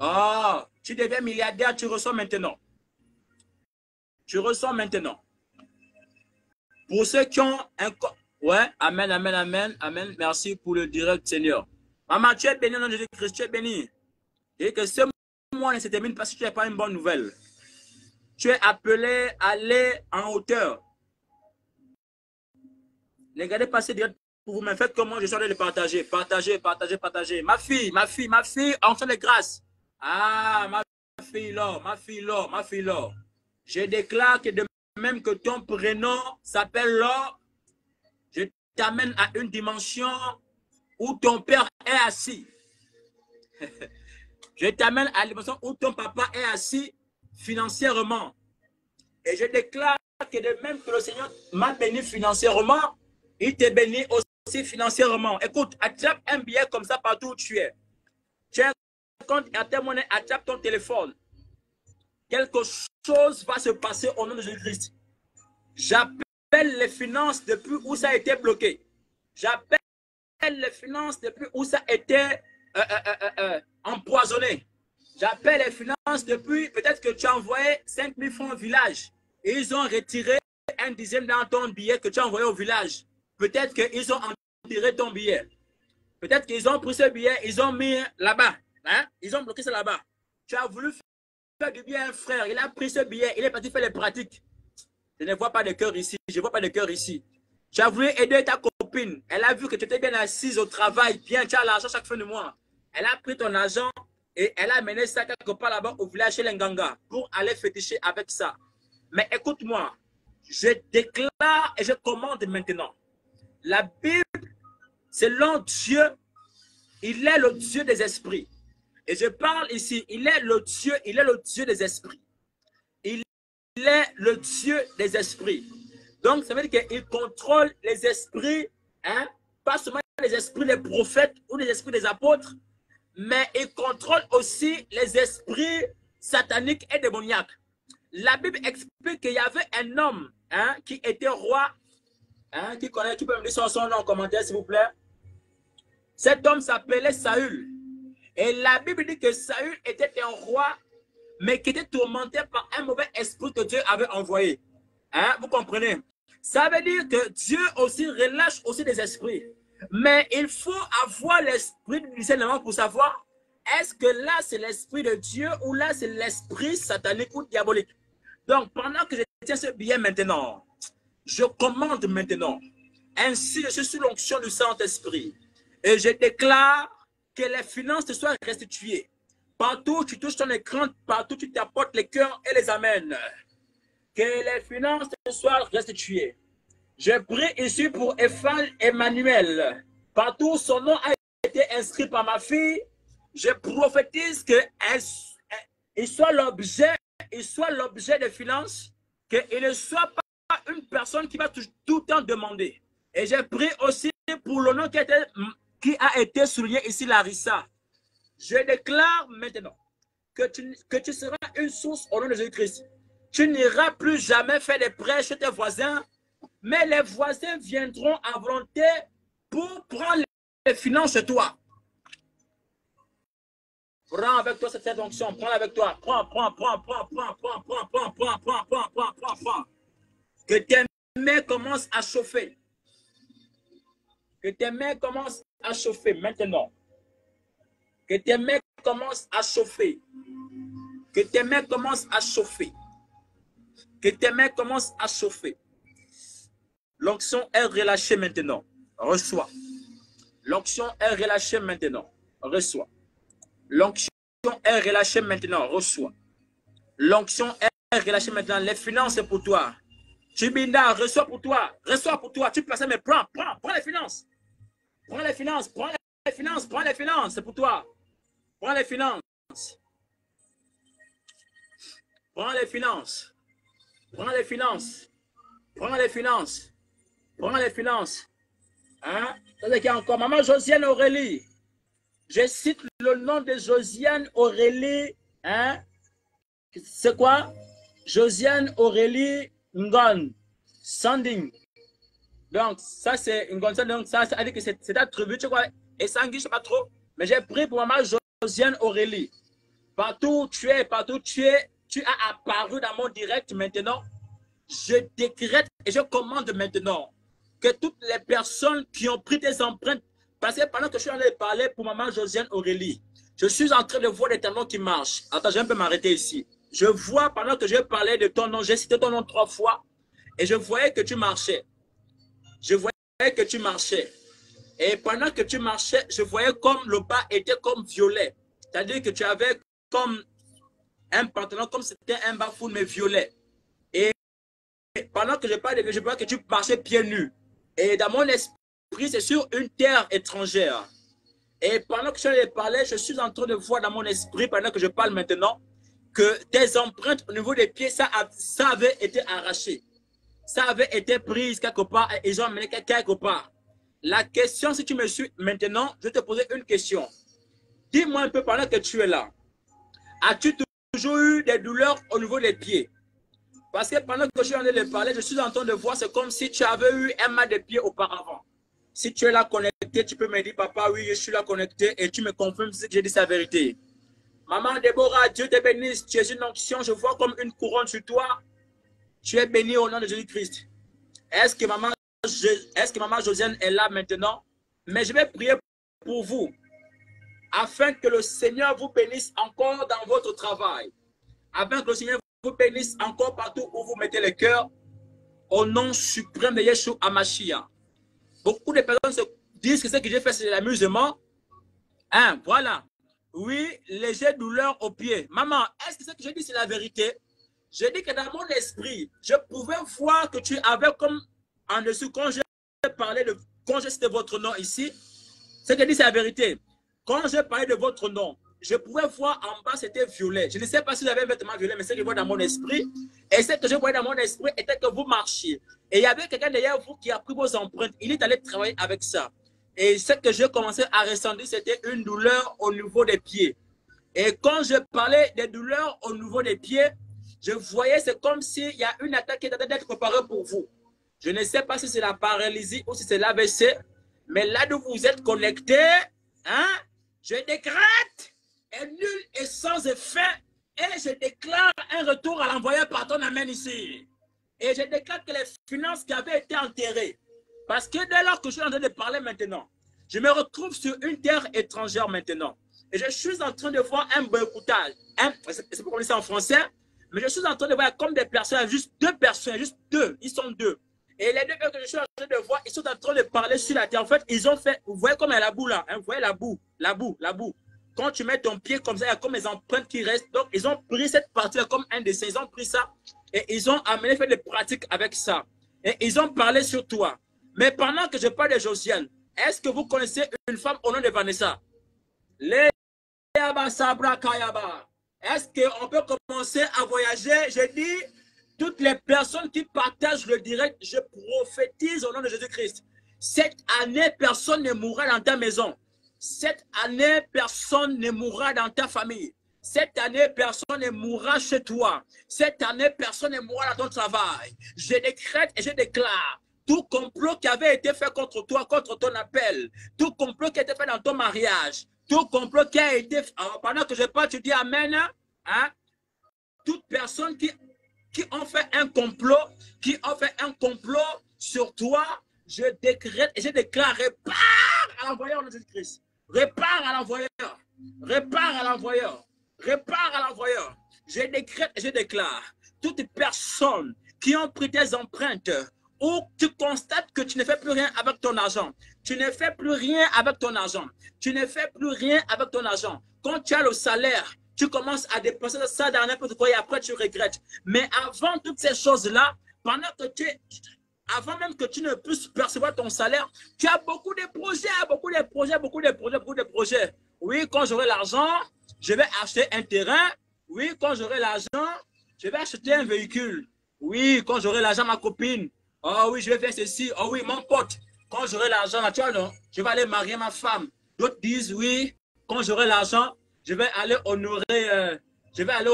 Oh, tu deviens milliardaire, tu reçois maintenant. Tu reçois maintenant. Pour ceux qui ont un... Ouais, amen, amen, amen, amen. Merci pour le direct, Seigneur. Maman, tu es béni au nom de Jésus-Christ, tu es béni. Et que ce mois ne se termine parce que tu n'as pas une bonne nouvelle. Tu es appelé à aller en hauteur. Ne regardez pas ces directs pour vous, mais faites comme moi, je suis en train de partager. Partagez, partagez, partagez. Ma fille, en train de grâce. Ah, ma fille, Laure, ma fille, Laure, ma fille, Laure. Je déclare que de même que ton prénom s'appelle Laure, je t'amène à une dimension où ton père est assis. Je t'amène à l'émotion où ton papa est assis financièrement. Et je déclare que de même que le Seigneur m'a béni financièrement, il te bénit aussi financièrement. Écoute, attrape un billet comme ça partout où tu es. Tu as un compte AirtelMoney, attrape ton téléphone. Quelque chose va se passer au nom de Jésus-Christ. J'appelle les finances depuis où ça a été bloqué. J'appelle les finances depuis où ça a été empoisonné. J'appelle les finances depuis peut-être que tu as envoyé 5 000 francs au village. Et ils ont retiré un dixième dans ton billet que tu as envoyé au village. Peut-être qu'ils ont enterré ton billet. Peut-être qu'ils ont pris ce billet, ils ont mis là-bas. Hein? Ils ont bloqué ça là-bas. Tu as voulu faire du bien à un frère. Il a pris ce billet, il est parti faire les pratiques. Je ne vois pas de cœur ici. Je ne vois pas de cœur ici. Tu as voulu aider ta copine. Elle a vu que tu étais bien assise au travail. Bien, tu as l'argent chaque fin de mois. Elle a pris ton argent et elle a mené ça quelque part là-bas au village chez Lenganga pour aller féticher avec ça. Mais écoute-moi, je déclare et je commande maintenant. La Bible, selon Dieu, il est le Dieu des esprits. Et je parle ici, il est le Dieu des esprits. Il est le Dieu des esprits. Donc, ça veut dire qu'il contrôle les esprits, hein, pas seulement les esprits des prophètes ou les esprits des apôtres, mais il contrôle aussi les esprits sataniques et démoniaques. La Bible explique qu'il y avait un homme, hein, qui était roi, hein, qui connaît, tu peux me dire son nom en commentaire s'il vous plaît. Cet homme s'appelait Saül. Et la Bible dit que Saül était un roi, mais qui était tourmenté par un mauvais esprit que Dieu avait envoyé. Hein, vous comprenez? Ça veut dire que Dieu aussi relâche aussi des esprits. Mais il faut avoir l'esprit du discernement pour savoir est-ce que là c'est l'esprit de Dieu ou là c'est l'esprit satanique ou diabolique. Donc pendant que je tiens ce billet maintenant, je commande maintenant. Ainsi je suis sous l'onction du Saint-Esprit. Et je déclare que les finances te soient restituées. Partout où tu touches ton écran, partout où tu t'apportes les cœurs et les amènes. Que les finances te soient restituées. Je prie ici pour Emmanuel. Partout où son nom a été inscrit par ma fille, je prophétise qu'il soit l'objet des finances, qu'il ne soit pas une personne qui va tout le temps demander. Et je prie aussi pour le nom qui a été souligné ici, Larissa. Je déclare maintenant que tu seras une source au nom de Jésus-Christ. Tu n'iras plus jamais faire des prêts chez tes voisins, mais les voisins viendront à volonté pour prendre les finances chez toi. Prends avec toi cette onction, prends avec toi. Prends. Que tes mains commencent à chauffer. Que tes mains commencent à chauffer maintenant. Que tes mains commencent à chauffer. Que tes mains commencent à chauffer. Que tes mains commencent à chauffer. L'onction est relâchée maintenant. Reçois. L'onction est relâchée maintenant. Reçois. L'onction est relâchée maintenant. Reçois. L'onction est relâchée maintenant. Les finances, c'est pour toi. Chibinda, reçois pour toi. Reçois pour toi. Tu peux passer, mais prends les finances. Prends les finances. Prends les finances. Prends les finances. C'est pour toi. Prends les finances. Prends les finances. Prends les finances. Prends les finances. Prends les finances. Hein? C'est-à-dire qu'il y a encore maman Josiane Aurélie. Je cite le nom de Josiane Aurélie. Hein? C'est quoi? Josiane Aurélie Ngon. Sanding. Donc, ça, c'est une gonzale. Donc, ça veut dire que c'est ta tribu, tu vois. Et Sangui, je ne sais pas trop. Mais j'ai pris pour maman Josiane Aurélie. Partout où tu es, tu as apparu dans mon direct maintenant. Je décrète et je commande maintenant que toutes les personnes qui ont pris des empreintes, parce que pendant que je suis en train de parler pour maman Josiane Aurélie, je suis en train de voir des talons qui marchent. Attends, je vais un peu m'arrêter ici. Je vois pendant que je parlais de ton nom, j'ai cité ton nom 3 fois et je voyais que tu marchais. Je voyais que tu marchais. Et pendant que tu marchais, je voyais comme le bas était comme violet. C'est-à-dire que tu avais comme un pantalon, comme c'était un bas-foule, mais violet. Et pendant que je parlais, je vois que tu marchais pieds nus. Et dans mon esprit, c'est sur une terre étrangère. Et pendant que je suis parler, je suis en train de voir dans mon esprit, pendant que je parle maintenant, que tes empreintes au niveau des pieds, ça avait été arraché. Ça avait été pris quelque part et ils ont amené quelque part. La question, si tu me suis maintenant, je vais te poser une question. Dis-moi un peu pendant que tu es là. As-tu toujours eu des douleurs au niveau des pieds? Parce que pendant que je suis en train de parler, je suis en train de voir, c'est comme si tu avais eu un mal de pied auparavant. Si tu es là connecté, tu peux me dire, papa, oui, je suis là connecté et tu me confirmes si j'ai dit sa vérité. Maman Déborah, Dieu te bénisse. Tu es une onction, je vois comme une couronne sur toi. Tu es béni au nom de Jésus-Christ. Est-ce que maman Josiane est là maintenant? Mais je vais prier pour vous, afin que le Seigneur vous bénisse encore dans votre travail. Afin que le Seigneur vous bénisse encore partout où vous mettez le cœur, au nom suprême de Yeshua HaMashiach. Beaucoup de personnes se disent que ce que j'ai fait, c'est l'amusement. Hein, voilà. Oui, léger douleur au pied. Maman, est-ce que ce que je dis, c'est la vérité? Je dis que dans mon esprit, je pouvais voir que tu avais comme en dessous, quand j'ai parlé de, quand j'ai cité votre nom ici, ce que je dis, c'est la vérité. Quand j'ai parlé de votre nom, je pouvais voir en bas, c'était violet. Je ne sais pas si vous avez un vêtement violet, mais ce que je vois dans mon esprit, et ce que je voyais dans mon esprit était que vous marchiez. Et il y avait quelqu'un derrière vous qui a pris vos empreintes. Il est allé travailler avec ça. Et ce que j'ai commencé à ressentir, c'était une douleur au niveau des pieds. Et quand je parlais des douleurs au niveau des pieds, je voyais, c'est comme s'il y a une attaque qui est en train d'être préparée pour vous. Je ne sais pas si c'est la paralysie ou si c'est l'AVC, mais là où vous êtes connecté, hein, je décrète est nul et sans effet, et je déclare un retour à l'envoyeur par ton amène ici. Et je déclare que les finances qui avaient été enterrées, parce que dès lors que je suis en train de parler maintenant, je me retrouve sur une terre étrangère maintenant. Et je suis en train de voir un boycottage. C'est pas comme ça en français, mais je suis en train de voir comme des personnes, juste deux personnes, juste deux. Ils sont deux. Et les deux que je suis en train de voir, ils sont en train de parler sur la terre. En fait, ils ont fait, vous voyez comme il y a la boue là, hein, vous voyez la boue, la boue, la boue. Quand tu mets ton pied comme ça, il y a comme les empreintes qui restent. Donc, ils ont pris cette partie-là comme un dessin. Ils ont pris ça et ils ont amené, fait des pratiques avec ça. Et ils ont parlé sur toi. Mais pendant que je parle de Josiane, est-ce que vous connaissez une femme au nom de Vanessa? Est-ce qu'on peut commencer à voyager? Je dis, toutes les personnes qui partagent le direct, je prophétise au nom de Jésus-Christ. Cette année, personne ne mourra dans ta maison. Cette année, personne ne mourra dans ta famille. Cette année, personne ne mourra chez toi. Cette année, personne ne mourra dans ton travail. Je décrète et je déclare tout complot qui avait été fait contre toi, contre ton appel, tout complot qui a été fait dans ton mariage, tout complot qui a été fait, pendant que je parle, tu dis Amen, hein? Toute personne qui ont fait un complot, sur toi, je décrète et je déclare, répare à l'envoyeur de Jésus-Christ. Répare à l'envoyeur. Répare à l'envoyeur. Répare à l'envoyeur. Je décrète et je déclare, toutes personnes qui ont pris tes empreintes, où tu constates que tu ne fais plus rien avec ton argent. Tu ne fais plus rien avec ton argent. Tu ne fais plus rien avec ton argent. Quand tu as le salaire, tu commences à dépenser ça dans n'importe quoi et après tu regrettes. Mais avant toutes ces choses-là, pendant que avant même que tu ne puisses percevoir ton salaire, tu as beaucoup de projets, beaucoup de projets. Oui, quand j'aurai l'argent, je vais acheter un terrain. Oui, quand j'aurai l'argent, je vais acheter un véhicule. Oui, quand j'aurai l'argent, ma copine. Oh oui, je vais faire ceci. Oh oui, mon pote. Quand j'aurai l'argent, là, tu vois, non, je vais aller marier ma femme. D'autres disent, oui, quand j'aurai l'argent, je vais aller honorer, hein? Je vais aller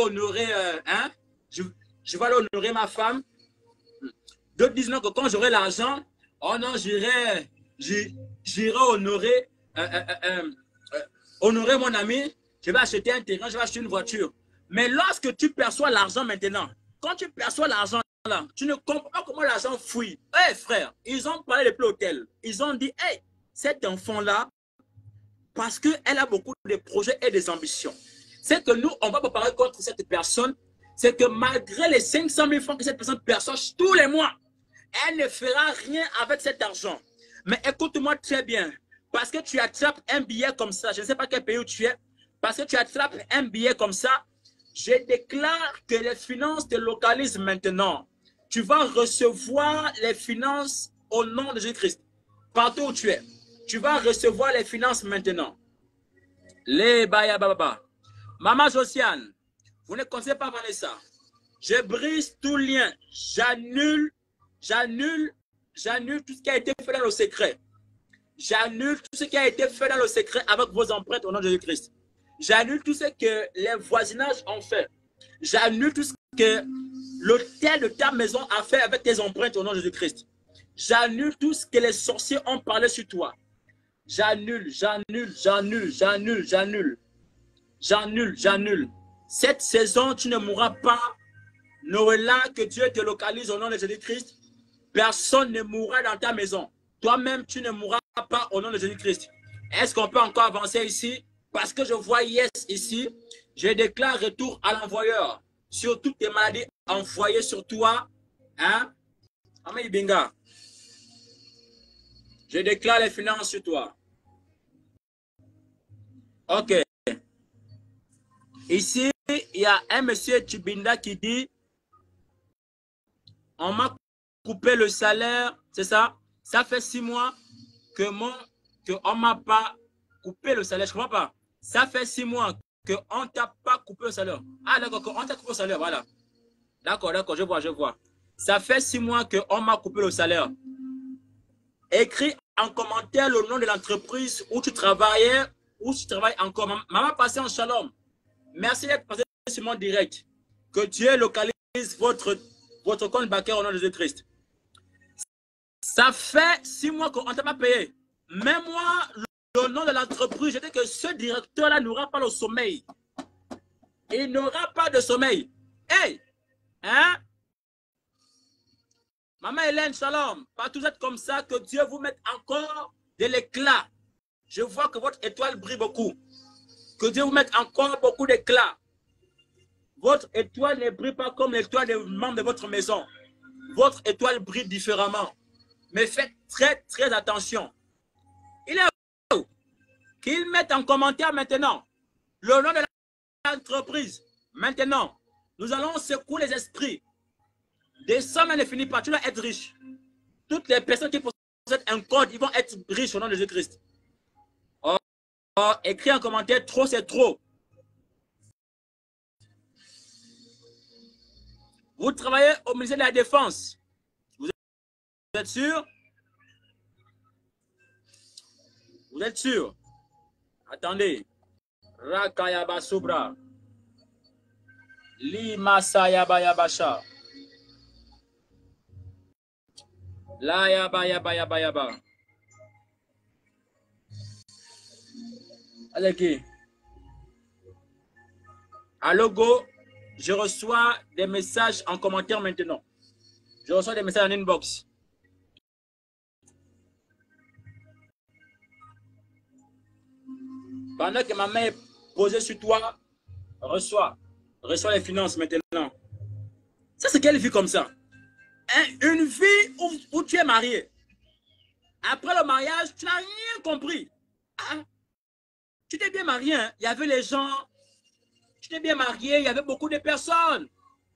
honorer ma femme. D'autres disent non, que quand j'aurai l'argent, oh non, j'irai honorer mon ami. Je vais acheter un terrain, je vais acheter une voiture. Mais lorsque tu perçois l'argent maintenant, quand tu perçois l'argent là, tu ne comprends pas comment l'argent fuit. Hé frère, ils ont parlé depuis l'hôtel. Ils ont dit, hey, cet enfant-là, parce qu'elle a beaucoup de projets et des ambitions. C'est que nous, on va préparer contre cette personne, c'est que malgré les 500 000 francs que cette personne perçoit tous les mois, elle ne fera rien avec cet argent. Mais écoute-moi très bien, parce que tu attrapes un billet comme ça, je ne sais pas quel pays où tu es, parce que tu attrapes un billet comme ça, je déclare que les finances te localisent maintenant. Tu vas recevoir les finances au nom de Jésus-Christ. Partout où tu es, tu vas recevoir les finances maintenant. Les baya baba. Maman Josiane, vous ne connaissez pas Vanessa. Je brise tout lien. J'annule tout ce qui a été fait dans le secret. J'annule tout ce qui a été fait dans le secret avec vos empreintes au nom de Jésus-Christ. J'annule tout ce que les voisinages ont fait. J'annule tout ce que l'hôtel de ta maison a fait avec tes empreintes au nom de Jésus-Christ. J'annule tout ce que les sorciers ont parlé sur toi. J'annule. Cette saison, tu ne mourras pas. Noëlla, que Dieu te localise au nom de Jésus-Christ. Personne ne mourra dans ta maison. Toi-même, tu ne mourras pas au nom de Jésus-Christ. Est-ce qu'on peut encore avancer ici? Parce que je vois yes ici. Je déclare retour à l'envoyeur sur toutes tes maladies envoyées sur toi. Hein? Amen, Ibinga. Je déclare les finances sur toi. Ok. Ici, il y a un monsieur Chibinda qui dit, on m'a coupé le salaire, c'est ça? Ça fait 6 mois que on m'a pas coupé le salaire, je comprends pas. Ça fait 6 mois qu'on t'a pas coupé le salaire. Ah d'accord, on t'a coupé le salaire, voilà. D'accord, je vois. Ça fait 6 mois qu'on m'a coupé le salaire. Écris en commentaire le nom de l'entreprise où tu travaillais, où tu travailles encore. Maman passé en shalom. Merci d'être passé sur mon direct. Que Dieu localise votre compte bancaire au nom de Jésus-Christ. Ça fait 6 mois qu'on ne t'a pas payé. Même moi, le nom de l'entreprise, je dis que ce directeur-là n'aura pas le sommeil. Il n'aura pas de sommeil. Hey! Hein? Maman Hélène, shalom. Pas tous êtes comme ça, que Dieu vous mette encore de l'éclat. Je vois que votre étoile brille beaucoup. Que Dieu vous mette encore beaucoup d'éclat. Votre étoile ne brille pas comme l'étoile des membres de votre maison. Votre étoile brille différemment. Mais faites très attention. Il est où? Qu'il mette en commentaire maintenant le nom de l'entreprise. Maintenant, nous allons secouer les esprits. Des sommes ne finissent pas. Tu dois être riche. Toutes les personnes qui possèdent un code, ils vont être riches au nom de Jésus-Christ. Écris en commentaire, trop c'est trop. Vous travaillez au ministère de la Défense. Vous êtes sûr? Vous êtes sûr? Attendez. Rakayaba Sobra. Limasayaba Yabasha. La yaba. Allez, qui? Allô, go. Je reçois des messages en commentaire maintenant. Je reçois des messages en inbox. Pendant que ma main est posée sur toi, reçois les finances maintenant. Ça, c'est quelle vie comme ça? Une vie où tu es marié. Après le mariage, tu n'as rien compris. Ah, tu t'es bien marié, hein? Il y avait les gens. Tu t'es bien marié, il y avait beaucoup de personnes.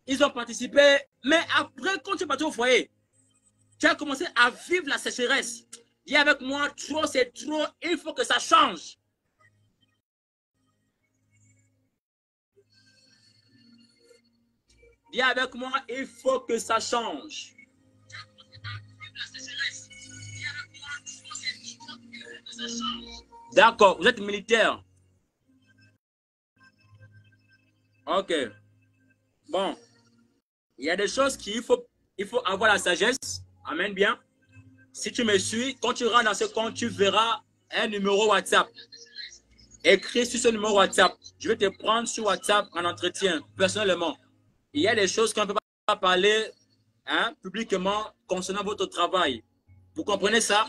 Ils ont participé. Mais après, quand tu es parti au foyer, tu as commencé à vivre la sécheresse. Dis avec moi, trop c'est trop, il faut que ça change. Dis avec moi, il faut que ça change. D'accord, vous êtes militaire. Ok. Bon. Il y a des choses qu'il faut avoir la sagesse. Amen bien. Si tu me suis, quand tu rentres dans ce compte, tu verras un numéro WhatsApp. Écris sur ce numéro WhatsApp. Je vais te prendre sur WhatsApp en entretien, personnellement. Il y a des choses qu'on ne peut pas parler publiquement concernant votre travail. Vous comprenez ça?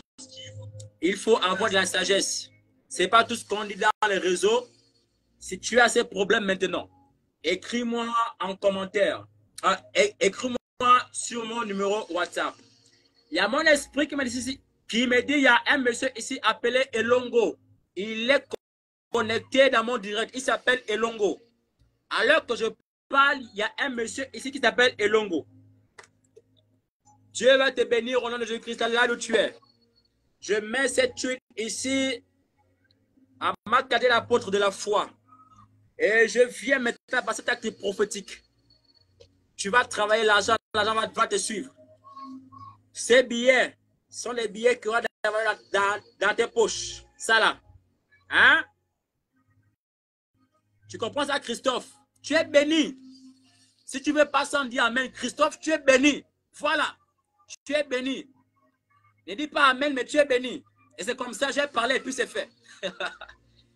Il faut avoir de la sagesse. Ce n'est pas tout ce qu'on dit dans les réseaux. Si tu as ces problèmes maintenant, écris-moi en commentaire. Écris-moi sur mon numéro WhatsApp. Il y a mon esprit qui me dit ici, il y a un monsieur ici appelé Elongo. Il est connecté dans mon direct. Il s'appelle Elongo. Alors que je parle, il y a un monsieur ici qui s'appelle Elongo. Dieu va te bénir au nom de Jésus-Christ là où tu es. Je mets cette tuile ici Amakadé, l'apôtre de la foi. Et je viens maintenant par cet acte prophétique. Tu vas travailler l'argent, l'argent va te suivre. Ces billets sont les billets que tu vas dans tes poches. Ça là. Hein? Tu comprends ça, Christophe? Tu es béni. Si tu veux pas sans dire amen, Christophe, tu es béni. Voilà. Tu es béni. Ne dis pas amen, mais tu es béni. Et c'est comme ça, j'ai parlé et puis c'est fait.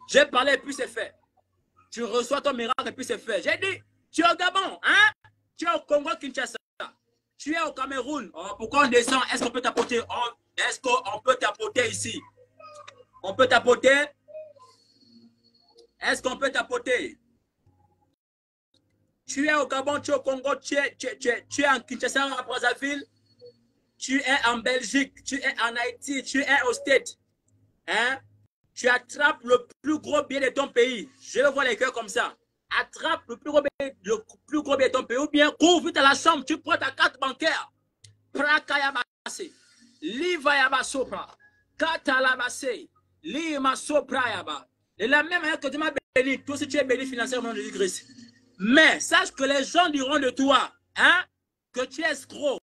J'ai parlé et puis c'est fait. Tu reçois ton miracle et puis c'est fait. J'ai dit, tu es au Gabon, hein? Tu es au Congo, Kinshasa. Tu es au Cameroun. Oh, pourquoi on descend? Est-ce qu'on peut t'apporter? Oh, est-ce qu'on peut t'apporter ici? On peut t'apporter? Est-ce qu'on peut t'apporter? Tu es au Gabon, tu es au Congo, tu es en Kinshasa, à Brazzaville, tu es en Belgique, tu es en Haïti, tu es au States. Hein? Tu attrapes le plus gros billet de ton pays. Je vois les cœurs comme ça. Attrape le plus gros billet de ton pays. Ou bien cours vite à la chambre, tu prends ta carte bancaire. Prakayabase. Livayaba sopra. Katalabase. Lima sopra yaba. De la même manière que tu m'as béni, toi aussi tu es béni financièrement au nom de Jésus-Christ. Mais sache que les gens diront de toi, hein, que tu es escroc.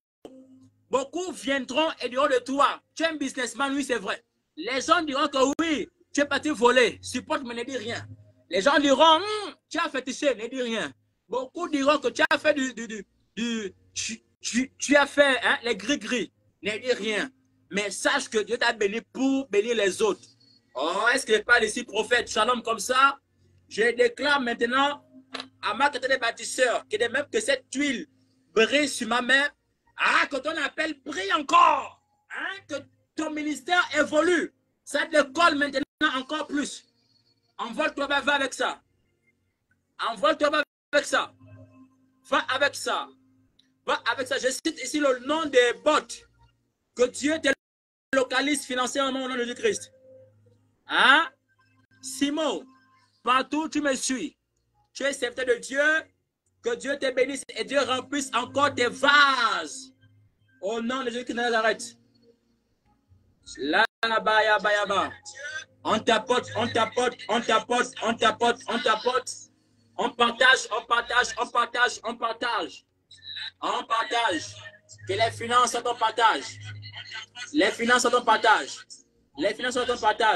Beaucoup viendront et diront de toi, tu es un businessman, oui c'est vrai. Les gens diront que oui, tu es parti voler, supporte mais ne dis rien. Les gens diront, tu as fétiché, ne dis rien. Beaucoup diront que tu as fait tu as fait hein, les gris-gris, ne dis rien. Mais sache que Dieu t'a béni pour bénir les autres. Oh, est-ce que je parle ici, prophète, shalom comme ça? Je déclare maintenant à ma tête des bâtisseurs que de même que cette huile brille sur ma main, ah, que ton appel brille encore, hein, que ton ministère évolue, ça décolle maintenant encore plus. Envole-toi, va avec ça. Envole-toi, va avec ça. Va avec ça. Va avec ça. Je cite ici le nom des bots. Que Dieu te localise financièrement au nom de Jésus-Christ. Hein? Simon, partout où tu me suis, tu es serviteur de Dieu, que Dieu te bénisse et Dieu remplisse encore tes vases. Au nom de Jésus-Christ de Nazareth. Là, baya, baya, baya. On tapote, on tapote, on tapote, on tapote, on tapote. On partage, on partage, on partage, on partage. On partage. Que les finances sont en partage. Les finances sont en partage. Les finances sont en partage.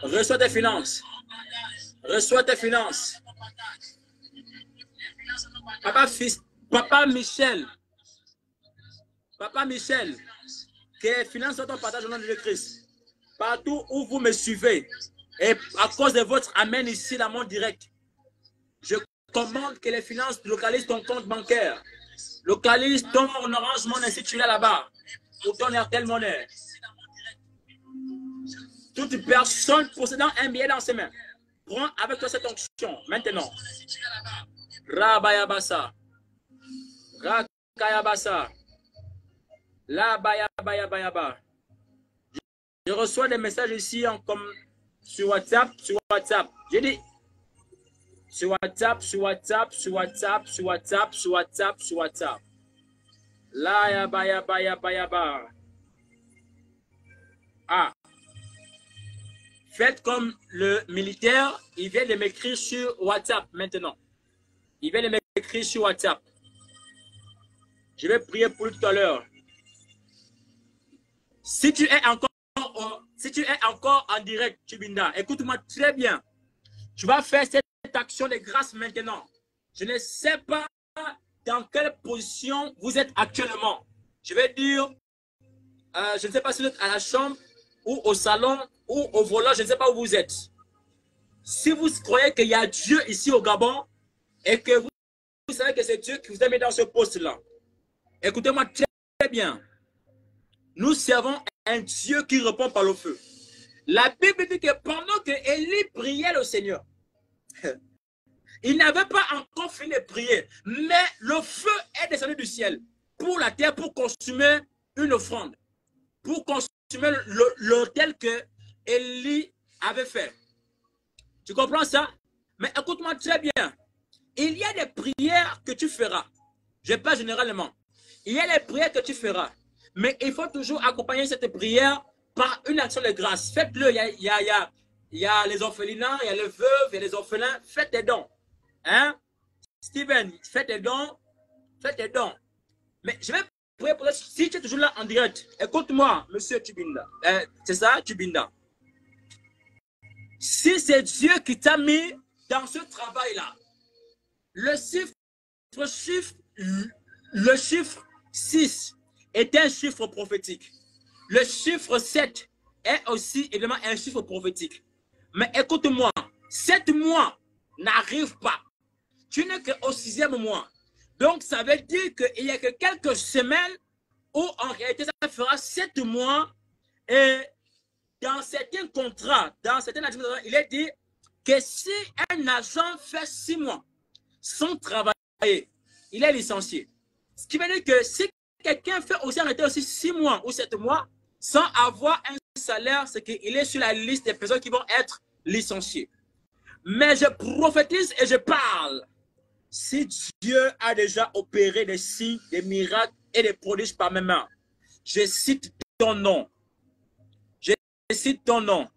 Reçois tes finances. Reçois tes finances. Papa Michel. Papa Michel. Que les finances sont en partage au nom de Jésus-Christ. Partout où vous me suivez, et à cause de votre amen ici dans mon direct, je commande que les finances localisent ton compte bancaire, localisent ton Orange Money si tu es là-bas, ou ton Airtel Money. Toute personne possédant un billet dans ses mains, prends avec toi cette onction maintenant. Rabayabasa, Rakayabasa, Labayabayaba. Je reçois des messages ici comme sur WhatsApp, sur WhatsApp. J'ai dit sur WhatsApp, sur WhatsApp, sur WhatsApp, sur WhatsApp, sur WhatsApp, sur WhatsApp. Là, yaba. Ah. Faites comme le militaire, il vient de m'écrire sur WhatsApp maintenant. Il vient de m'écrire sur WhatsApp. Je vais prier pour lui tout à l'heure. Si tu es encore en direct, Chibinda, écoute-moi très bien. Tu vas faire cette action de grâce maintenant. Je ne sais pas dans quelle position vous êtes actuellement. Je vais dire, je ne sais pas si vous êtes à la chambre ou au salon ou au volant, je ne sais pas où vous êtes. Si vous croyez qu'il y a Dieu ici au Gabon et que vous savez que c'est Dieu qui vous a mis dans ce poste-là, écoutez-moi très bien. Nous servons un Dieu qui répond par le feu. La Bible dit que pendant que Élie priait le Seigneur, il n'avait pas encore fini de prier, mais le feu est descendu du ciel pour la terre, pour consumer une offrande, pour consumer l'autel que Élie avait fait. Tu comprends ça? Mais écoute-moi très bien. Il y a des prières que tu feras. Je parle généralement. Il y a des prières que tu feras. Mais il faut toujours accompagner cette prière par une action de grâce. Faites-le. Il y a les orphelinats, il y a les veuves, il y a les orphelins. Faites des dons. Hein? Steven, faites des dons. Faites des dons. Mais je vais prier pour toi. Si tu es toujours là en direct, écoute-moi, monsieur Tubinda. C'est ça, Tubinda. Si c'est Dieu qui t'a mis dans ce travail-là, le chiffre 6 est un chiffre prophétique. Le chiffre 7 est aussi évidemment un chiffre prophétique. Mais écoute-moi, 7 mois n'arrivent pas. Tu n'es qu'au 6e mois. Donc, ça veut dire qu'il n'y a que quelques semaines où en réalité ça fera 7 mois. Et dans certains contrats, dans certains agents, il est dit que si un agent fait 6 mois sans travailler, il est licencié. Ce qui veut dire que si quelqu'un fait aussi arrêter aussi 6 mois ou 7 mois sans avoir un salaire, c'est qu'il est sur la liste des personnes qui vont être licenciées. Mais je prophétise et je parle. Si Dieu a déjà opéré des signes, des miracles et des prodiges par mes mains, je cite ton nom. Je cite ton nom.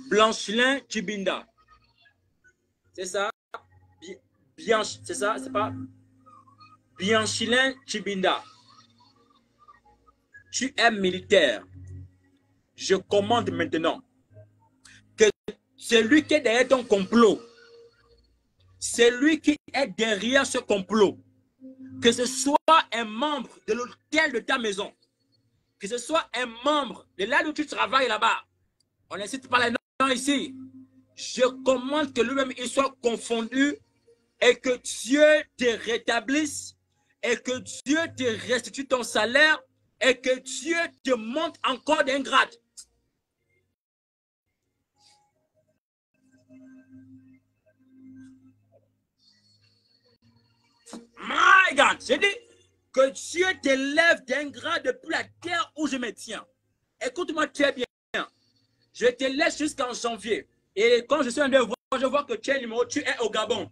Blanchelin Tubinda. C'est ça? C'est ça? C'est pas? Blanchelin Tubinda. Tu es militaire. Je commande maintenant que celui qui est derrière ton complot, celui qui est derrière ce complot, que ce soit un membre de l'hôtel de ta maison, que ce soit un membre de là où tu travailles là-bas, on ne cite pas les noms ici, je commande que lui-même il soit confondu et que Dieu te rétablisse et que Dieu te restitue ton salaire et que Dieu te monte encore d'un grade. My God, j'ai dit que Dieu t'élève d'un grade depuis la terre où je me tiens. Écoute-moi très bien. Je te laisse jusqu'en janvier. Et quand je suis en devoir, je vois que tu es numéro, tu es au Gabon.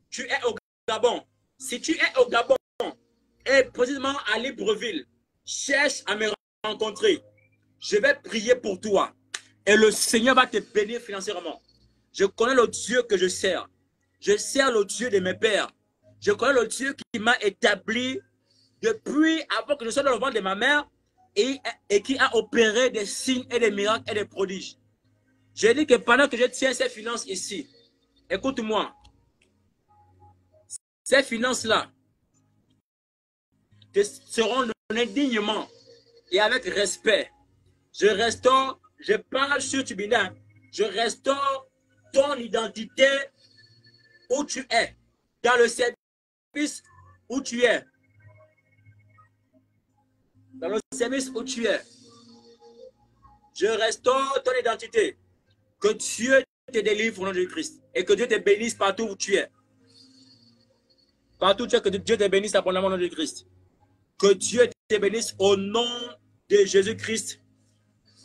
Tu es au Gabon. Si tu es au Gabon et précisément à Libreville, cherche à me rencontrer. Je vais prier pour toi. Et le Seigneur va te bénir financièrement. Je connais le Dieu que je sers. Je sers le Dieu de mes pères. Je connais le Dieu qui m'a établi depuis avant que je sois dans le ventre de ma mère et qui a opéré des signes et des miracles et des prodiges. Je dis que pendant que je tiens ces finances ici, écoute-moi, ces finances-là te seront données dignement et avec respect. Je restaure, je parle sur Tubinda, je restaure ton identité où tu es, dans le service où tu es. Dans le service où tu es. Je restaure ton identité. Que Dieu te délivre au nom de Christ. Et que Dieu te bénisse partout où tu es. Partout où tu es, que Dieu te bénisse abondamment au nom de Christ. Que Dieu te bénisse au nom de Jésus-Christ.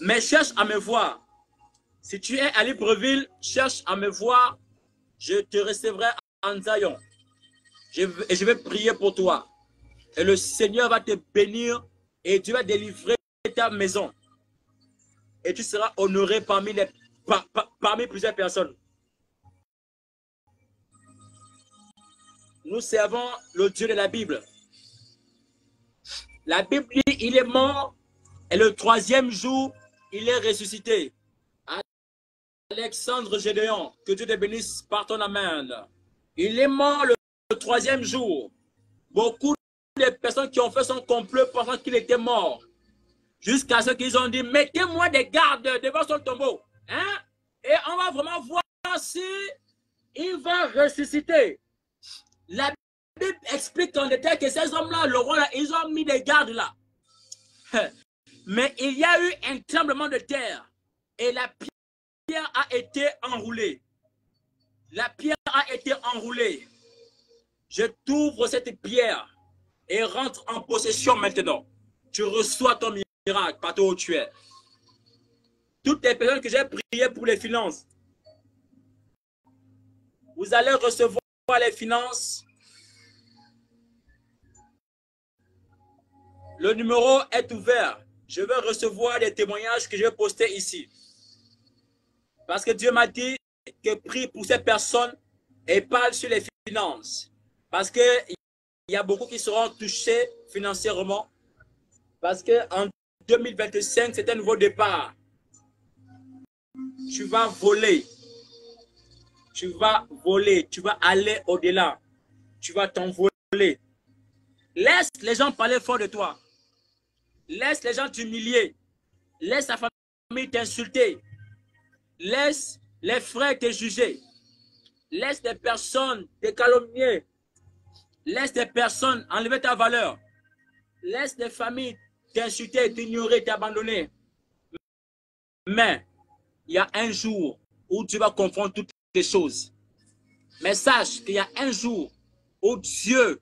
Mais cherche à me voir. Si tu es à Libreville, cherche à me voir. Je te recevrai en Zion. Et je vais prier pour toi. Et le Seigneur va te bénir. Et Dieu va délivrer ta maison. Et tu seras honoré parmi plusieurs personnes. Nous servons le Dieu de la Bible. La Bible dit, il est mort et le 3e jour, il est ressuscité. Alexandre Gédéon, que Dieu te bénisse par ton amen. Il est mort le 3e jour. Beaucoup de personnes qui ont fait son complot pensant qu'il était mort. Jusqu'à ce qu'ils ont dit, mettez-moi des gardes devant son tombeau. Hein? Et on va vraiment voir si il va ressusciter. La Bible explique en détail que ces hommes-là, le roi, là, ils ont mis des gardes là. Mais il y a eu un tremblement de terre. Et la pierre a été enroulée. La pierre a été enroulée. Je t'ouvre cette pierre et rentre en possession maintenant. Tu reçois ton miracle partout où tu es. Toutes les personnes que j'ai priées pour les finances, vous allez recevoir les finances. Le numéro est ouvert. je veux recevoir des témoignages que je vais poster ici. Parce que Dieu m'a dit que prie pour ces personnes et parle sur les finances. Parce qu'il y a beaucoup qui seront touchés financièrement. Parce qu'en 2025, c'est un nouveau départ. Tu vas voler. Tu vas voler. Tu vas aller au-delà. Tu vas t'envoler. Laisse les gens parler fort de toi. Laisse les gens t'humilier. Laisse ta famille t'insulter. Laisse les frères te juger. Laisse des personnes te calomnier. Laisse des personnes enlever ta valeur. Laisse des familles t'insulter, t'ignorer, t'abandonner. Mais il y a un jour où tu vas confondre toutes les choses. Mais sache qu'il y a un jour où Dieu,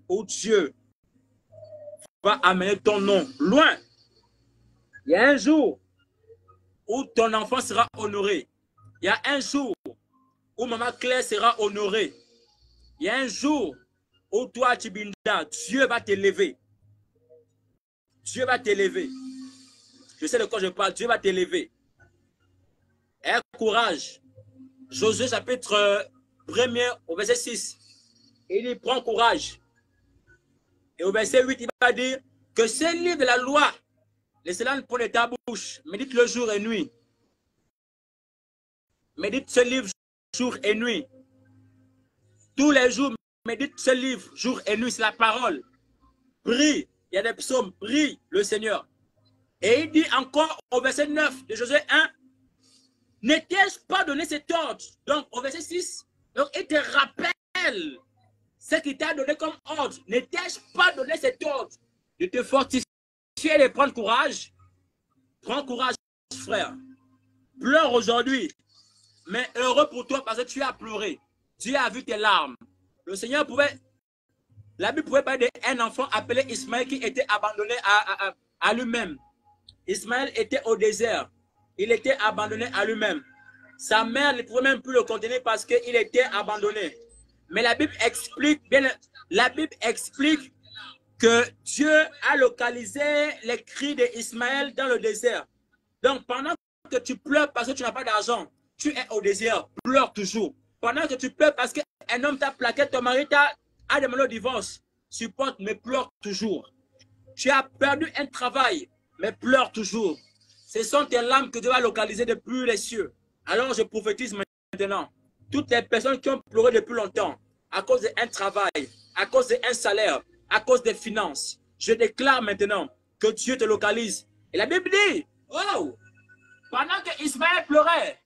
où Dieu va amener ton nom loin. Il y a un jour où ton enfant sera honoré. Il y a un jour où Maman Claire sera honorée. Il y a un jour où toi, Tibinda, Dieu va t'élever. Dieu va t'élever. Je sais de quoi je parle. Dieu va t'élever. Aie courage. Josué chapitre 1er au verset 6. Il dit, prends courage. Et au verset 8, il va dire que ce livre de la loi, laissez-le prendre de ta bouche. Médite le jour et nuit. Médite ce livre jour et nuit. Tous les jours, médite ce livre jour et nuit. C'est la parole. Prie. Il y a des psaumes. Prie le Seigneur. Et il dit encore au verset 9 de Josué 1, ne t'ai-je pas donné cet ordre? Donc au verset 6, donc, il te rappelle ce qu'il t'a donné comme ordre. Ne t'ai-je pas donné cet ordre de te fortifier et de prendre courage? Prends courage, frère. Pleure aujourd'hui. Mais heureux pour toi parce que tu as pleuré. Dieu a vu tes larmes. Le Seigneur pouvait... La Bible pouvait parler d'un enfant appelé Ismaël qui était abandonné à lui-même. Ismaël était au désert. Il était abandonné à lui-même. Sa mère ne pouvait même plus le contenir parce qu'il était abandonné. Mais la Bible explique que Dieu a localisé les cris d'Ismaël dans le désert. Donc, pendant que tu pleures parce que tu n'as pas d'argent, tu es au désert, pleure toujours. Pendant que tu pleures parce qu'un homme t'a plaqué, ton mari a demandé le divorce, supporte, mais pleure toujours. Tu as perdu un travail, mais pleure toujours. Ce sont tes larmes que Dieu va localiser depuis les cieux. Alors je prophétise maintenant. Toutes les personnes qui ont pleuré depuis longtemps, à cause d'un travail, à cause d'un salaire, à cause des finances, je déclare maintenant que Dieu te localise. Et la Bible dit, oh, pendant que Ismaël pleurait,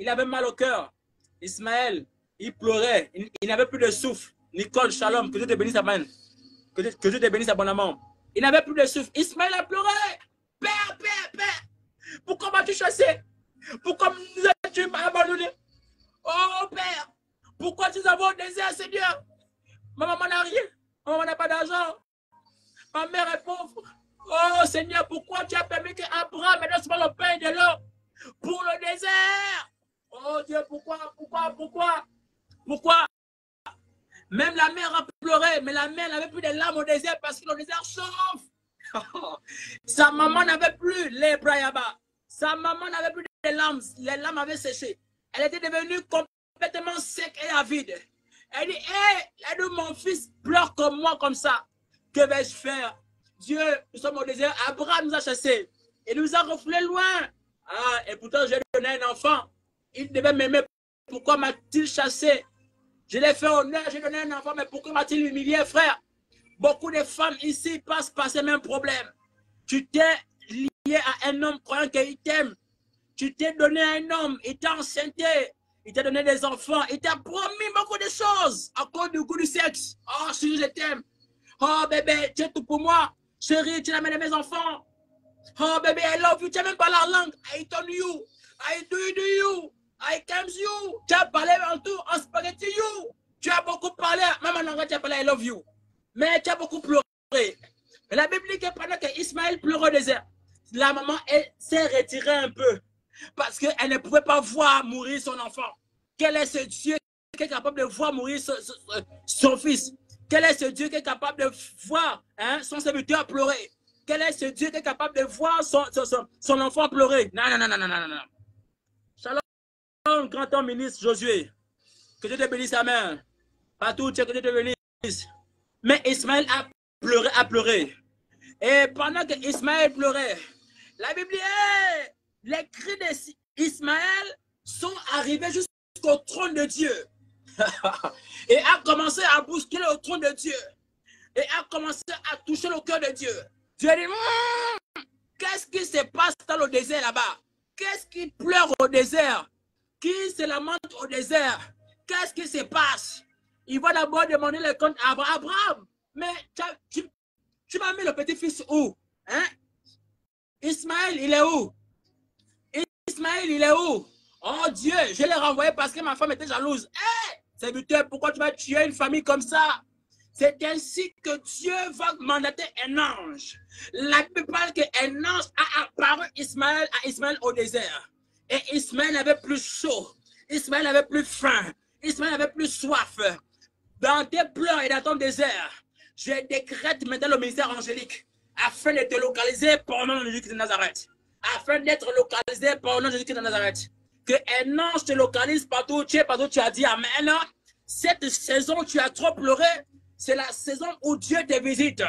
il avait mal au cœur. Ismaël, il pleurait, il n'avait plus de souffle. Nicole, shalom, que Dieu te bénisse abondamment. Que Dieu te bénisse abondamment. Il n'avait plus de souffle. Ismaël a pleuré. Père, Père, Père, pourquoi m'as-tu chassé? Pourquoi tu m'as abandonné? Oh Père, pourquoi nous avons au désert, Seigneur? Ma maman n'a rien. Ma maman n'a pas d'argent. Ma mère est pauvre. Oh Seigneur, pourquoi tu as permis qu'Abraham me donne seulement le pain et de l'eau pour le désert? Oh Dieu, pourquoi? Même la mère a pleuré, mais la mère n'avait plus de larmes au désert parce que le désert chauffe. Sa maman n'avait plus les brayaba. Sa maman n'avait plus de larmes. Les larmes avaient séché. Elle était devenue complètement sec et avide. Elle dit, hé, mon fils pleure comme moi, comme ça. Que vais-je faire? Dieu, nous sommes au désert. Abraham nous a chassés. Il nous a refoulés loin. Ah, et pourtant, j'ai donné un enfant. Il devait m'aimer. Pourquoi m'a-t-il chassé? Je l'ai fait honneur, j'ai donné un enfant, mais pourquoi m'a-t-il humilié, frère? Beaucoup de femmes ici passent par ces mêmes problèmes. Tu t'es lié à un homme croyant qu'il t'aime. Tu t'es donné à un homme, il t'a enceinté, il t'a donné des enfants, il t'a promis beaucoup de choses à cause du goût du sexe. Oh, chérie, je t'aime. Oh, bébé, tu es tout pour moi. Chérie, tu l'amènes à mes enfants. Oh, bébé, I love you. Tu n'as même pas la langue. I told you. I do you. I comes you. Tu as parlé en tout, en spaghetti you. Tu as beaucoup parlé, même en anglais, tu as parlé I love you. Mais tu as beaucoup pleuré. Mais la Bible dit que pendant qu'Ismaël pleurait au désert, la maman s'est retirée un peu. Parce qu'elle ne pouvait pas voir mourir son enfant. Quel est ce Dieu qui est capable de voir mourir son fils? Quel est ce Dieu qui est capable de voir son serviteur pleurer? Quel est ce Dieu qui est capable de voir son enfant pleurer? Non, non, non, non, non, non, non. Shalom, grand homme ministre Josué. Que Dieu te bénisse, amen. Partout, que Dieu te bénisse. Mais Ismaël a pleuré. Et pendant que Ismaël pleurait, la Bible dit, les cris d'Ismaël sont arrivés jusqu'au trône de Dieu. Et a commencé à bousculer le trône de Dieu. Et a commencé à toucher le cœur de Dieu. Dieu a dit, qu'est-ce qui se passe dans le désert là-bas? Qu'est-ce qui pleure au désert? Qui se lamente au désert? Qu'est-ce qui se passe? Il va d'abord demander le compte à Abraham. Mais tu m'as mis le petit-fils où? Hein? Ismaël, il est où? Ismaël, il est où? Oh Dieu, je l'ai renvoyé parce que ma femme était jalouse. Hé, serviteur, pourquoi tu vas tuer une famille comme ça? C'est ainsi que Dieu va mandater un ange. La Bible parle qu'un ange a apparu à Ismaël au désert. Et Ismaël avait plus chaud. Ismaël avait plus faim. Ismaël avait plus soif. Dans tes pleurs et dans ton désert, je décrète maintenant le ministère angélique afin de te localiser par le nom de Jésus-Christ de Nazareth. Afin d'être localisé par le nom de Jésus-Christ de Nazareth. Que un ange te localise partout où tu es, partout où tu as dit amen. Cette saison, tu as trop pleuré. C'est la saison où Dieu te visite.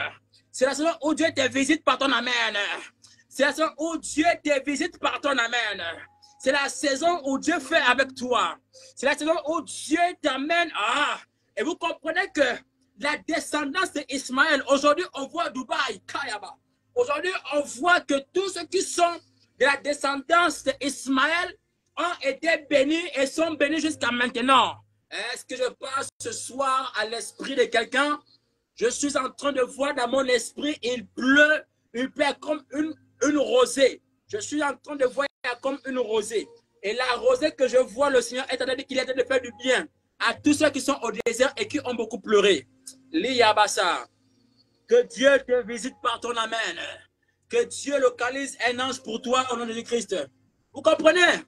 C'est la saison où Dieu te visite par ton amen. C'est la saison où Dieu te visite par ton amen. C'est la saison où Dieu fait avec toi. C'est la saison où Dieu t'amène. Et vous comprenez que la descendance d'Ismaël, aujourd'hui on voit Dubaï, Kayaba. Aujourd'hui on voit que tous ceux qui sont de la descendance d'Ismaël ont été bénis et sont bénis jusqu'à maintenant. Est-ce que je passe ce soir à l'esprit de quelqu'un? Je suis en train de voir dans mon esprit, il pleut comme une rosée. Je suis en train de voir comme une rosée. Et la rosée que je vois, le Seigneur est en train de dire qu'il est en train de faire du bien à tous ceux qui sont au désert et qui ont beaucoup pleuré. Liyabasa. Que Dieu te visite par ton amen. Que Dieu localise un ange pour toi au nom de Jésus-Christ. Vous comprenez?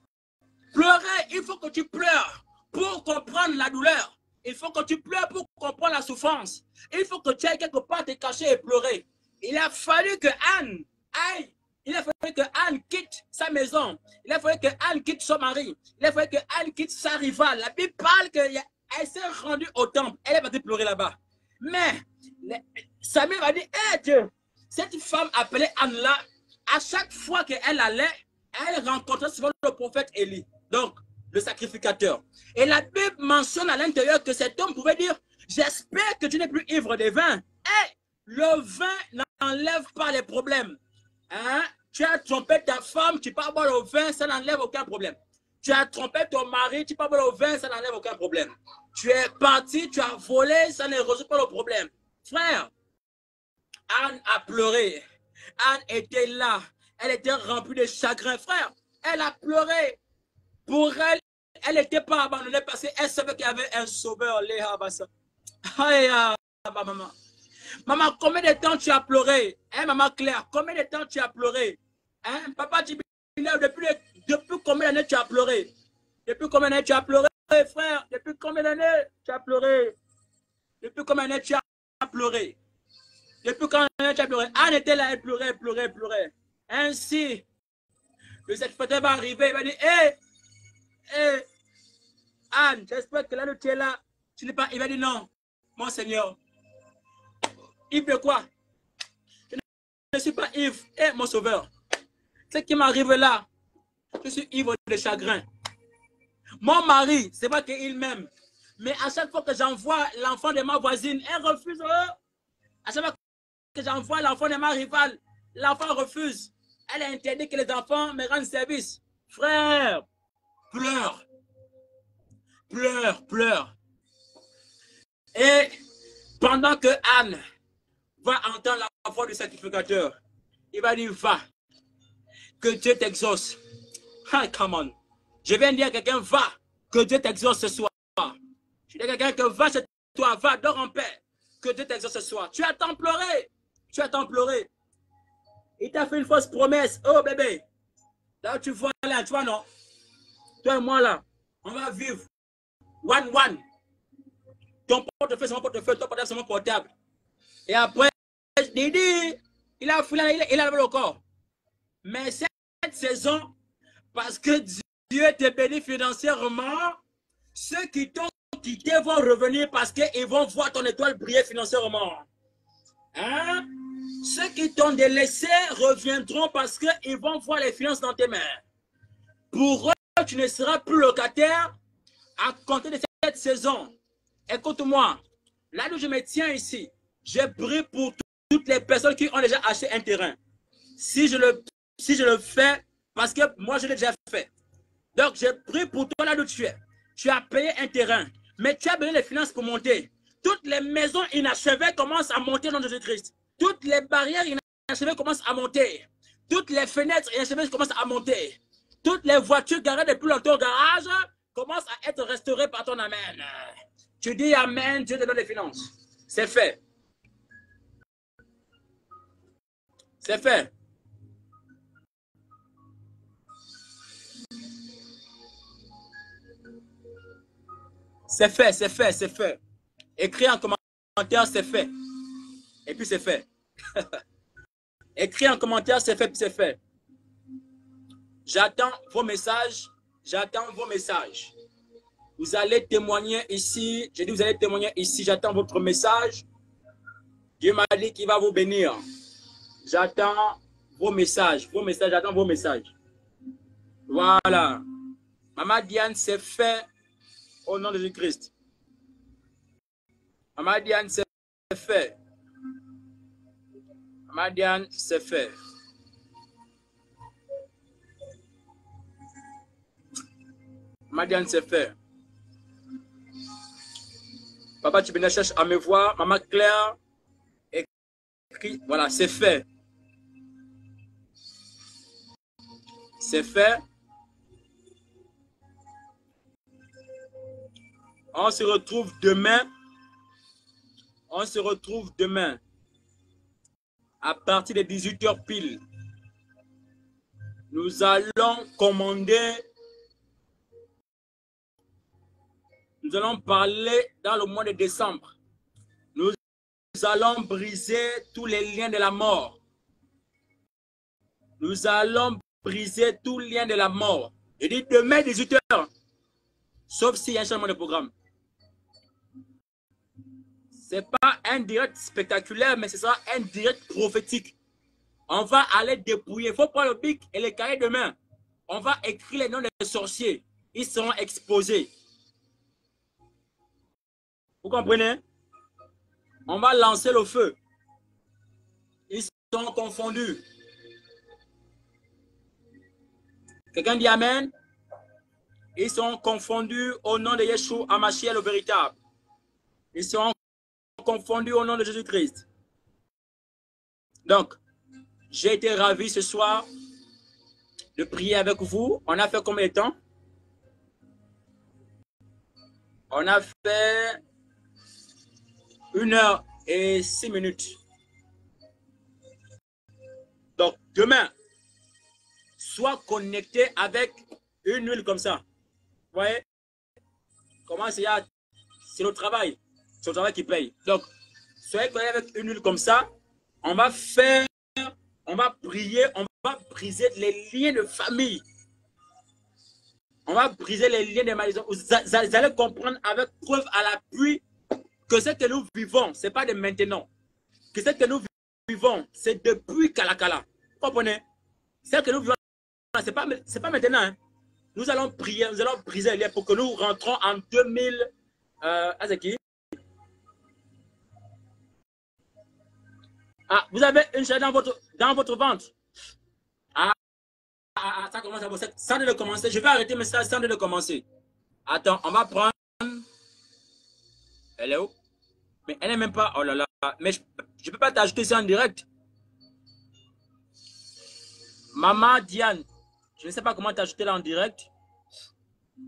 Pleurer, il faut que tu pleures pour comprendre la douleur. Il faut que tu pleures pour comprendre la souffrance. Il faut que tu ailles quelque part te cacher et pleurer. Il a fallu que Anne aille. Il a fallu que Anne quitte sa maison. Il a fallu que Anne quitte son mari. Il a fallu que Anne quitte sa rivale. La Bible parle qu'elle s'est rendue au temple. Elle est partie pleurer là-bas. Mais Samuel a dit, hé Dieu, cette femme appelée Anne-là, à chaque fois qu'elle allait, elle rencontrait souvent le prophète Élie, donc le sacrificateur. Et la Bible mentionne à l'intérieur que cet homme pouvait dire, j'espère que tu n'es plus ivre de vin. Et le vin n'enlève pas les problèmes. Hein? Tu as trompé ta femme, tu peux boire le vin, ça n'enlève aucun problème. Tu as trompé ton mari, tu peux boire le vin, ça n'enlève aucun problème. Tu es parti, tu as volé, ça ne résout pas le problème. Frère, Anne a pleuré. Anne était là. Elle était remplie de chagrin. Frère, elle a pleuré. Pour elle, elle n'était pas abandonnée parce qu'elle savait qu'il y avait un sauveur. Maman. Maman, combien de temps tu as pleuré? Hein, maman Claire, combien de temps tu as pleuré? Hein, papa Tibinaire, depuis combien d'années tu as pleuré? Depuis combien d'années tu as pleuré, frère? Depuis combien d'années tu as pleuré? Depuis combien d'années tu as pleuré? Depuis combien d'années tu as pleuré? Anne était là, elle pleurait, elle pleurait, elle pleurait. Ainsi, le sacrificateur va arriver, il va dire, hé, Anne, j'espère que là où tu es là, tu n'es pas. Il va dire non, mon Seigneur. Yves de quoi? Je ne suis pas Yves, mon sauveur. Ce qui m'arrive là, je suis ivre de chagrin. Mon mari, c'est vrai qu'il m'aime. Mais à chaque fois que j'envoie l'enfant de ma voisine, elle refuse. À chaque fois que j'envoie l'enfant de ma rivale, l'enfant refuse. Elle a interdit que les enfants me rendent service. Frère, pleure. Pleure, pleure. Et pendant que Anne va entendre la voix du sacrificateur, il va dire, va, que Dieu t'exauce. Ah, come on. Je viens dire à quelqu'un, va, que Dieu t'exauce ce soir. Je dis à quelqu'un que va chez toi, va, dors en paix, que Dieu t'exauce ce soir. Tu as tant pleuré, tu as tant pleuré. Il t'a fait une fausse promesse. Oh bébé, là tu vois là, tu vois non? Toi et moi là, on va vivre. One. ton portefeuille, c'est mon portefeuille, ton portable, c'est mon portable. Et après, Didi, il a levé le corps. Mais cette saison, parce que Dieu te bénit financièrement, ceux qui t'ont quitté vont revenir parce qu'ils vont voir ton étoile briller financièrement. Hein? Ceux qui t'ont délaissé reviendront parce qu'ils vont voir les finances dans tes mains. Pour eux, tu ne seras plus locataire à compter de cette saison. Écoute-moi, là où je me tiens ici, j'ai pris pour toutes les personnes qui ont déjà acheté un terrain. Si je le fais, parce que moi je l'ai déjà fait. Donc j'ai pris pour toi là où tu es. Tu as payé un terrain, mais tu as besoin des finances pour monter. Toutes les maisons inachevées commencent à monter dans Jésus-Christ. Toutes les barrières inachevées commencent à monter. Toutes les fenêtres inachevées commencent à monter. Toutes les voitures garées depuis longtemps au garage commencent à être restaurées par ton amen. Tu dis amen, Dieu te donne les finances. C'est fait. C'est fait. C'est fait, c'est fait, c'est fait. Écris en commentaire, c'est fait. Et puis c'est fait. Écris en commentaire, c'est fait, puis c'est fait. J'attends vos messages. J'attends vos messages. Vous allez témoigner ici. J'ai dit, vous allez témoigner ici. J'attends votre message. Dieu m'a dit qu'il va vous bénir. J'attends vos messages. Vos messages, j'attends vos messages. Voilà. Maman Diane, c'est fait au nom de Jésus-Christ. Maman Diane, c'est fait. Maman Diane, c'est fait. Maman Diane, c'est fait. Papa, tu viens chercher à me voir. Maman Claire, écrit. Voilà, c'est fait. C'est fait. On se retrouve demain. On se retrouve demain. À partir de 18h pile. Nous allons commander. Nous allons parler dans le mois de décembre. Nous allons briser tous les liens de la mort. Nous allons briser tous les liens de la mort. Je dis demain 18h. Sauf s'il y a un changement de programme. Ce n'est pas un direct spectaculaire, mais ce sera un direct prophétique. On va aller dépouiller. Il faut prendre le pic et les cahiers demain. On va écrire les noms des sorciers. Ils seront exposés. Vous comprenez? On va lancer le feu. Ils sont confondus. Quelqu'un dit Amen? Ils sont confondus au nom de Yeshua Hamashiach le véritable. Ils seront confondus au nom de Jésus-Christ. Donc, j'ai été ravi ce soir de prier avec vous. On a fait combien de temps? On a fait 1h06. Donc, demain, sois connecté avec une huile comme ça. Vous voyez? Comment c'est? C'est le travail. C'est le travail qui paye. Donc, soyez connecté avec une huile comme ça. On va faire, on va prier, on va briser les liens de famille. On va briser les liens de malédiction. Vous allez comprendre avec preuve à l'appui que ce que nous vivons, ce n'est pas de maintenant. Que ce que nous vivons, c'est depuis Kalakala. Vous comprenez? Ce que nous vivons, ce n'est pas maintenant. Hein. Nous allons prier, nous allons briser les liens pour que nous rentrons en 2000. Ah, vous avez une chaîne dans votre ventre. Ça commence à bosser. Sans de commencer. Je vais arrêter mes message sans de commencer. Attends, on va prendre. Elle est où? Mais elle n'est même pas. Oh là là. Mais je ne peux pas t'ajouter ça en direct. Maman Diane. Je ne sais pas comment t'ajouter là en direct.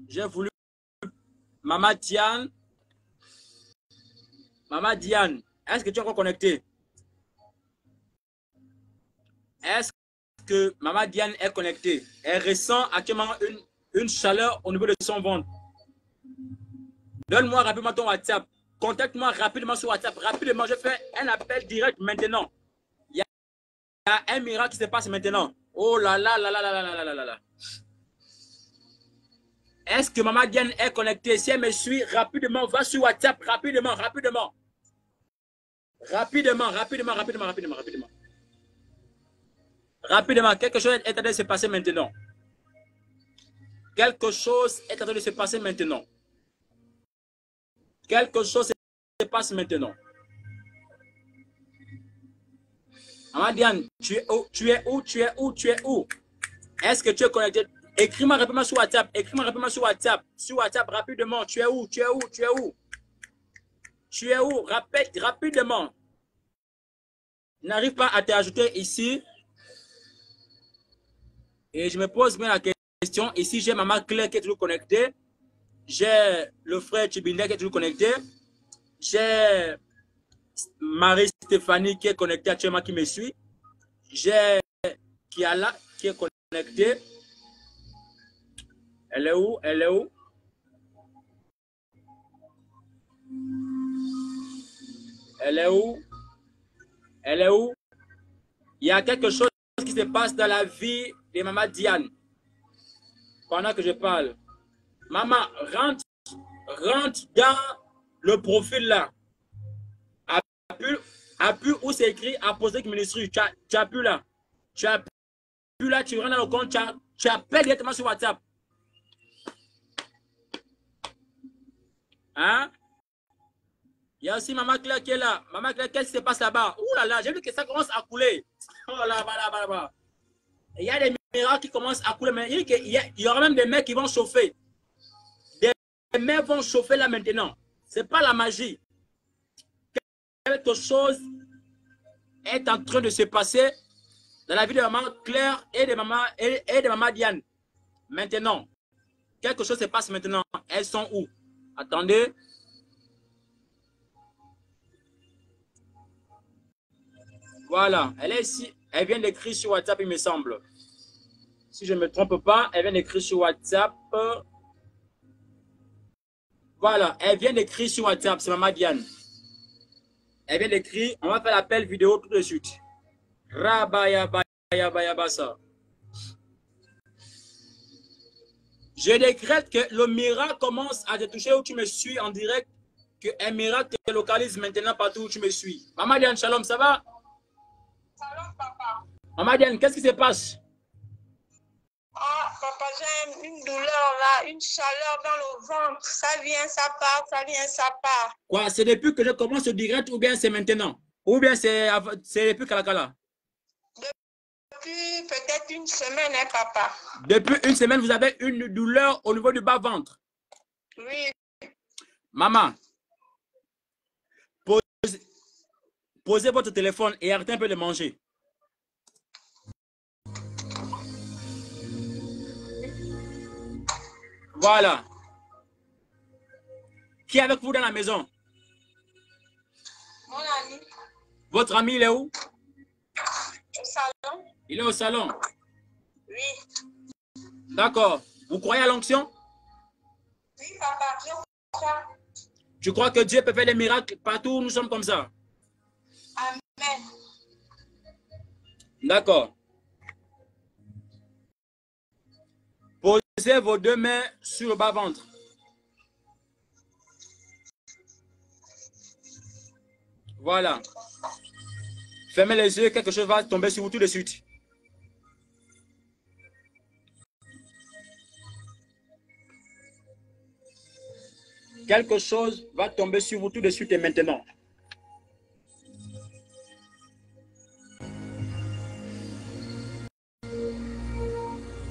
J'ai voulu. Maman Diane. Maman Diane. Est-ce que tu es encore connecté? Est-ce que Maman Diane est connectée? Elle ressent actuellement une chaleur au niveau de son ventre. Donne-moi rapidement ton WhatsApp. contacte-moi rapidement sur WhatsApp. Rapidement, je fais un appel direct maintenant. Il y a un miracle qui se passe maintenant. Oh là là là là là là là là là. Est-ce que Maman Diane est connectée? Si elle me suit, rapidement, va sur WhatsApp. Rapidement, rapidement. Rapidement, rapidement, rapidement, rapidement, rapidement. Rapidement, quelque chose est en train de se passer maintenant. Quelque chose est en train de se passer maintenant. Quelque chose se passe maintenant. Maman Diane, tu es où? Tu es où? Tu es où? Tu es où? Est-ce que tu es connecté? Écris-moi rapidement sur WhatsApp. Écris-moi rapidement sur WhatsApp. Sur WhatsApp, rapidement. Tu es où? Tu es où? Tu es où? Tu es où? Répète rapidement. N'arrive pas à t'ajouter ici. Et je me pose bien la question. Ici, j'ai Maman Claire qui est toujours connectée. J'ai le frère Chibinda qui est toujours connecté. J'ai Marie-Stéphanie qui est connectée actuellement, qui me suit. J'ai Kiala qui est connectée. Elle est où? Elle est où? Elle est où? Elle est où? Il y a quelque chose qui se passe dans la vie de Maman Diane. Pendant que je parle. Maman, rentre dans le profil là. Appuie où c'est écrit apostolique ministry. Tu appuies là. Tu appuies là, tu rentres dans le compte, tu appelles directement sur WhatsApp. Hein? Il y a aussi Maman Claire qui est là. Maman Claire, qu'est-ce qui se passe là-bas? Ouh là là, j'ai vu que ça commence à couler. Oh là là. Il y a des miracles qui commencent à couler. Mais il y aura même des mecs qui vont chauffer. Des mecs vont chauffer là maintenant. Ce n'est pas la magie. Quelque chose est en train de se passer dans la vie de Maman Claire et de Maman Diane. Maintenant, quelque chose se passe maintenant. Elles sont où? Attendez. Voilà, elle est ici. Elle vient d'écrire sur WhatsApp, il me semble. Si je ne me trompe pas, elle vient d'écrire sur WhatsApp. Voilà, elle vient d'écrire sur WhatsApp, c'est Maman Diane. Elle vient d'écrire, on va faire l'appel vidéo tout de suite. Rabayabayabasa. Je décrète que le miracle commence à te toucher où tu me suis en direct, que un miracle te localise maintenant partout où tu me suis. Maman Diane, shalom, ça va? Shalom, papa. Maman Diane, qu'est-ce qui se passe? Ah, papa, j'ai une douleur là, une chaleur dans le ventre. Ça vient, ça part, ça vient, ça part. Quoi? C'est depuis que je commence le direct ou bien c'est maintenant? Ou bien c'est depuis Kalakala? Depuis peut-être une semaine, hein, papa. Depuis une semaine, vous avez une douleur au niveau du bas-ventre? Oui. Maman, posez votre téléphone et arrêtez un peu de manger. Voilà. Qui est avec vous dans la maison? Mon ami. Votre ami, il est où? Au salon. Il est au salon. Oui. D'accord. Vous croyez à l'onction? Oui, papa, je crois. Tu crois que Dieu peut faire des miracles partout où nous sommes comme ça? Amen. D'accord. Posez vos deux mains sur le bas-ventre. Voilà. Fermez les yeux, quelque chose va tomber sur vous tout de suite. Quelque chose va tomber sur vous tout de suite et maintenant.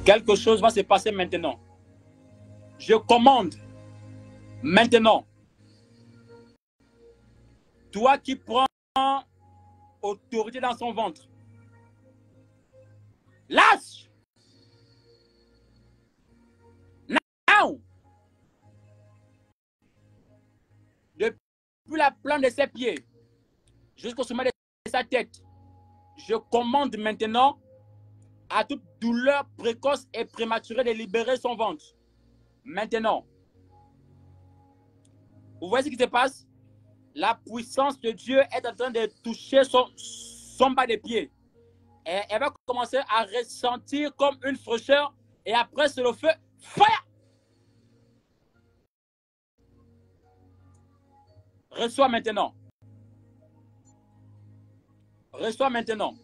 Quelque chose va se passer maintenant. Je commande maintenant. Toi qui prends autorité dans son ventre. Lâche! Now! Depuis la plante de ses pieds jusqu'au sommet de sa tête, je commande maintenant à toute douleur précoce et prématurée de libérer son ventre. Maintenant. Vous voyez ce qui se passe? La puissance de Dieu est en train de toucher son bas de pied. Et elle va commencer à ressentir comme une fraîcheur. Et après, c'est le feu. Fire! Reçois maintenant. Reçois maintenant.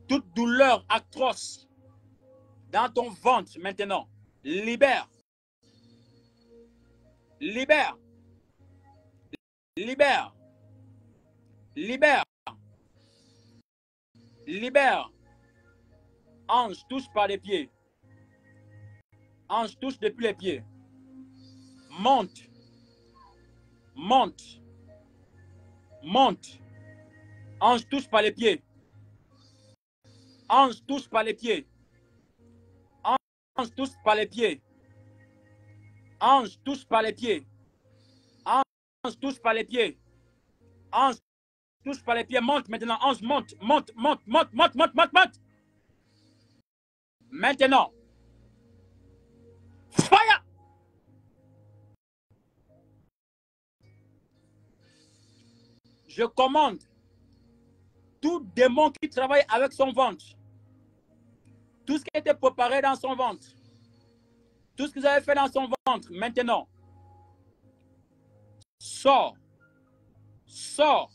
Toute douleur atroce dans ton ventre maintenant. Libère. Libère. Libère. Libère. Libère. Ange, touche par les pieds. Ange, touche depuis les pieds. Monte. Monte. Monte. Ange, touche par les pieds. Ange, touche par les pieds. Ange, touche par les pieds. Ange, touche par les pieds. Ange, touche par les pieds. Ange, touche par les pieds. Monte maintenant. Ange, monte, monte, monte, monte, monte, monte, monte, monte. Maintenant. Fire! Je commande tout démon qui travaille avec son ventre, tout ce qui a été préparé dans son ventre, tout ce que vous avez fait dans son ventre, maintenant, sors, sors,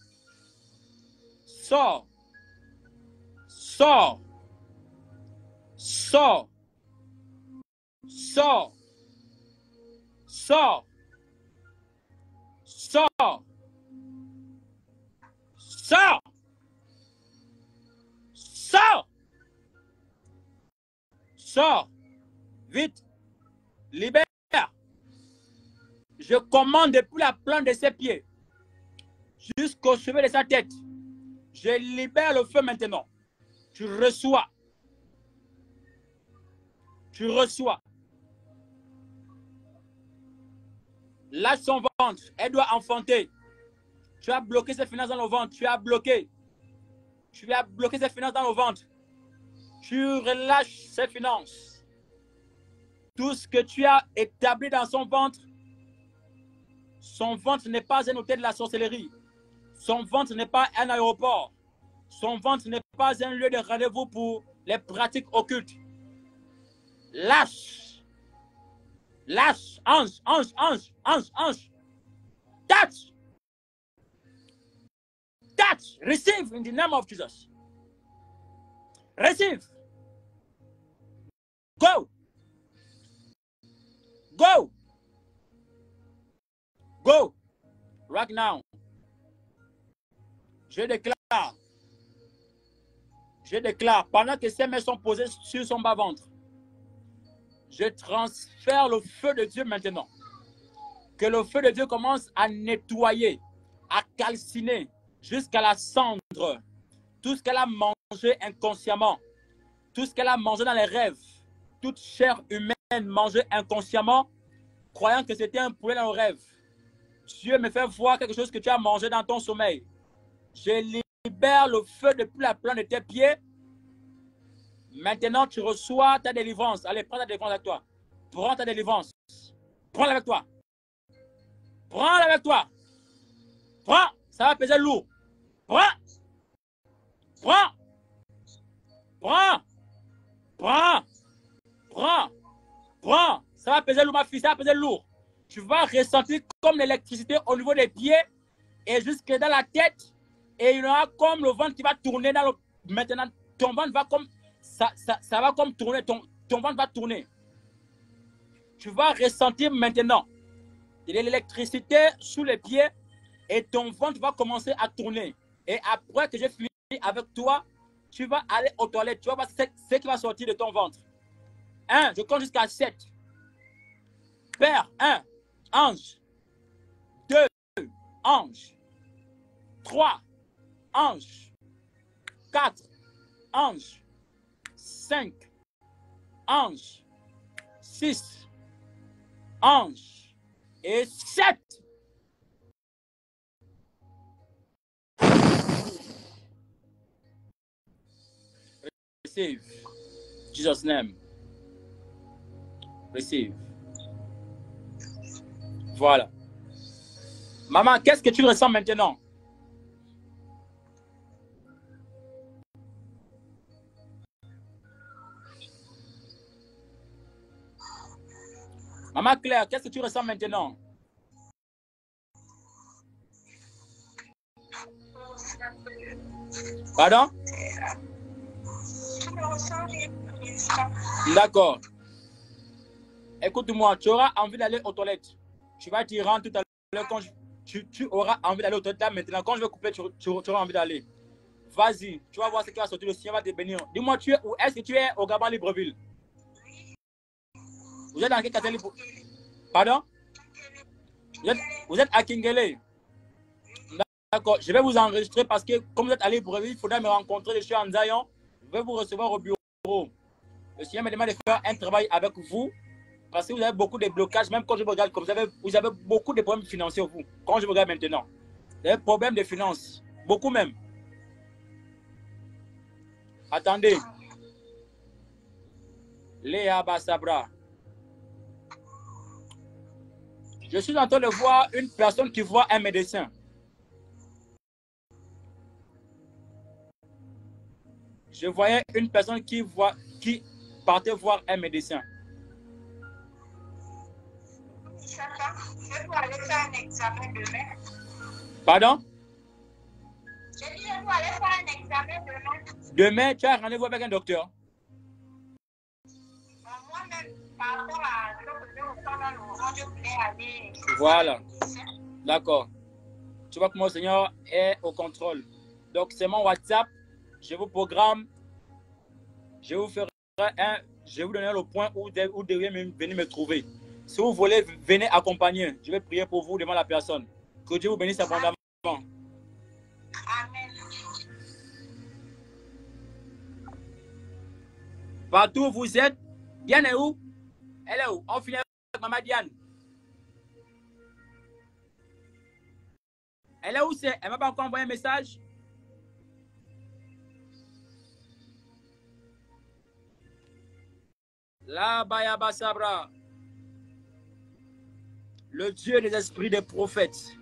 sors, sors, sors, sors, sors, sors, sors, sors, sors, vite, libère. Je commande depuis la plante de ses pieds jusqu'au cheveu de sa tête. Je libère le feu maintenant. Tu reçois. Tu reçois. Lâche son ventre. Elle doit enfanter. Tu as bloqué ses finances dans le ventre. Tu as bloqué. Tu as bloqué ses finances dans le ventre. Tu relâches ses finances. Tout ce que tu as établi dans son ventre n'est pas un hôtel de la sorcellerie. Son ventre n'est pas un aéroport. Son ventre n'est pas un lieu de rendez-vous pour les pratiques occultes. Lâche. Lâche. Ange, ange, ange, ange, ange. Touch. Touch. Receive in the name of Jesus. Receive. Go. Go. Go. Right now. Je déclare, pendant que ses mains sont posées sur son bas-ventre, je transfère le feu de Dieu maintenant. Que le feu de Dieu commence à nettoyer, à calciner jusqu'à la cendre. Tout ce qu'elle a mangé inconsciemment, tout ce qu'elle a mangé dans les rêves, toute chair humaine mangée inconsciemment, croyant que c'était un poulet dans le rêve. Dieu me fait voir quelque chose que tu as mangé dans ton sommeil. Je libère le feu depuis la plante de tes pieds. Maintenant, tu reçois ta délivrance. Allez, prends ta délivrance avec toi. Prends ta délivrance. Prends-la avec toi. Prends-la avec toi. Prends. Ça va peser lourd. Prends. Prends. Prends. Prends. Prends. Prends. Ça va peser lourd, ma fille. Ça va peser lourd. Tu vas ressentir comme l'électricité au niveau des pieds et jusque dans la tête. Et il y aura comme le ventre qui va tourner dans le... Maintenant, ton ventre va comme... Ça va comme tourner. Ton ventre va tourner. Tu vas ressentir maintenant de l'électricité sous les pieds et ton ventre va commencer à tourner. Et après que j'ai fini avec toi, tu vas aller aux toilettes. Tu vas voir ce qui va sortir de ton ventre. 1, je compte jusqu'à 7. Père, 1, ange. 2, ange. 3, ange. 4, ange. 5, ange. 6, ange. Et 7. Receive. Jesus' name. Receive. Voilà. Maman, qu'est-ce que tu ressens maintenant? Maman Claire, qu'est-ce que tu ressens maintenant? Pardon? D'accord. Écoute-moi, tu auras envie d'aller aux toilettes. Tu vas t'y rendre tout à l'heure quand tu auras envie d'aller aux toilettes là maintenant. Quand je vais couper, tu auras envie d'aller. Vas-y, tu vas voir ce qui va sortir. Le Seigneur va te bénir. Dis-moi, tu es où? Est-ce que tu es au Gabon Libreville? Vous êtes dans quel quartier Libreville? Pardon? Vous êtes à Kingele. D'accord, je vais vous enregistrer parce que comme vous êtes à Libreville, il faudra me rencontrer. Je suis en Zion. Je vais vous recevoir au bureau. Le Seigneur me demande de faire un travail avec vous parce que vous avez beaucoup de blocages. Même quand je vous regarde comme vous avez beaucoup de problèmes financiers, vous. Quand je vous regarde maintenant, vous avez des problèmes de finances. Beaucoup même. Attendez. Léa Bassabra. Je suis en train de voir une personne qui voit un médecin. Je voyais une personne qui partait voir un médecin. Je dois aller faire un examen demain. Pardon? Je dis, je dois aller faire un examen demain. Demain, tu as rendez-vous avec un docteur? Moi-même, par rapport à ce que je voulais aller. Voilà. D'accord. Tu vois que mon Seigneur est au contrôle. Donc, c'est mon WhatsApp. Je vous programme. Je vous ferai je vais vous donner le point où vous devriez venir me trouver. Si vous voulez, venez accompagner. Je vais prier pour vous devant la personne. Que Dieu vous bénisse abondamment. Amen. Partout où vous êtes, Diane est où? Elle est où? On finit avec Maman Diane. Elle est où c'est? Elle m'a pas encore envoyé un message? La Bayaba Sabra. Le Dieu des esprits des prophètes.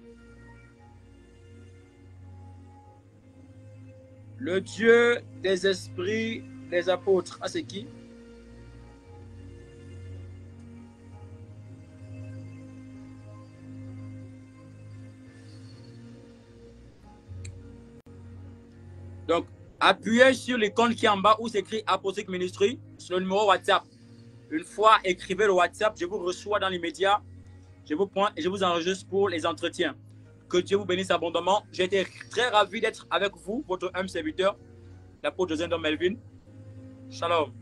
Le Dieu des esprits des apôtres. Ah, c'est qui? Donc, appuyez sur l'icône qui est en bas où s'écrit Apostolic Ministry, sur le numéro WhatsApp. Une fois écrivez le WhatsApp, je vous reçois dans l'immédiat. Je vous prends et je vous enregistre pour les entretiens. Que Dieu vous bénisse abondamment. J'ai été très ravi d'être avec vous, votre humble serviteur, l'apôtre José Melvin. Shalom.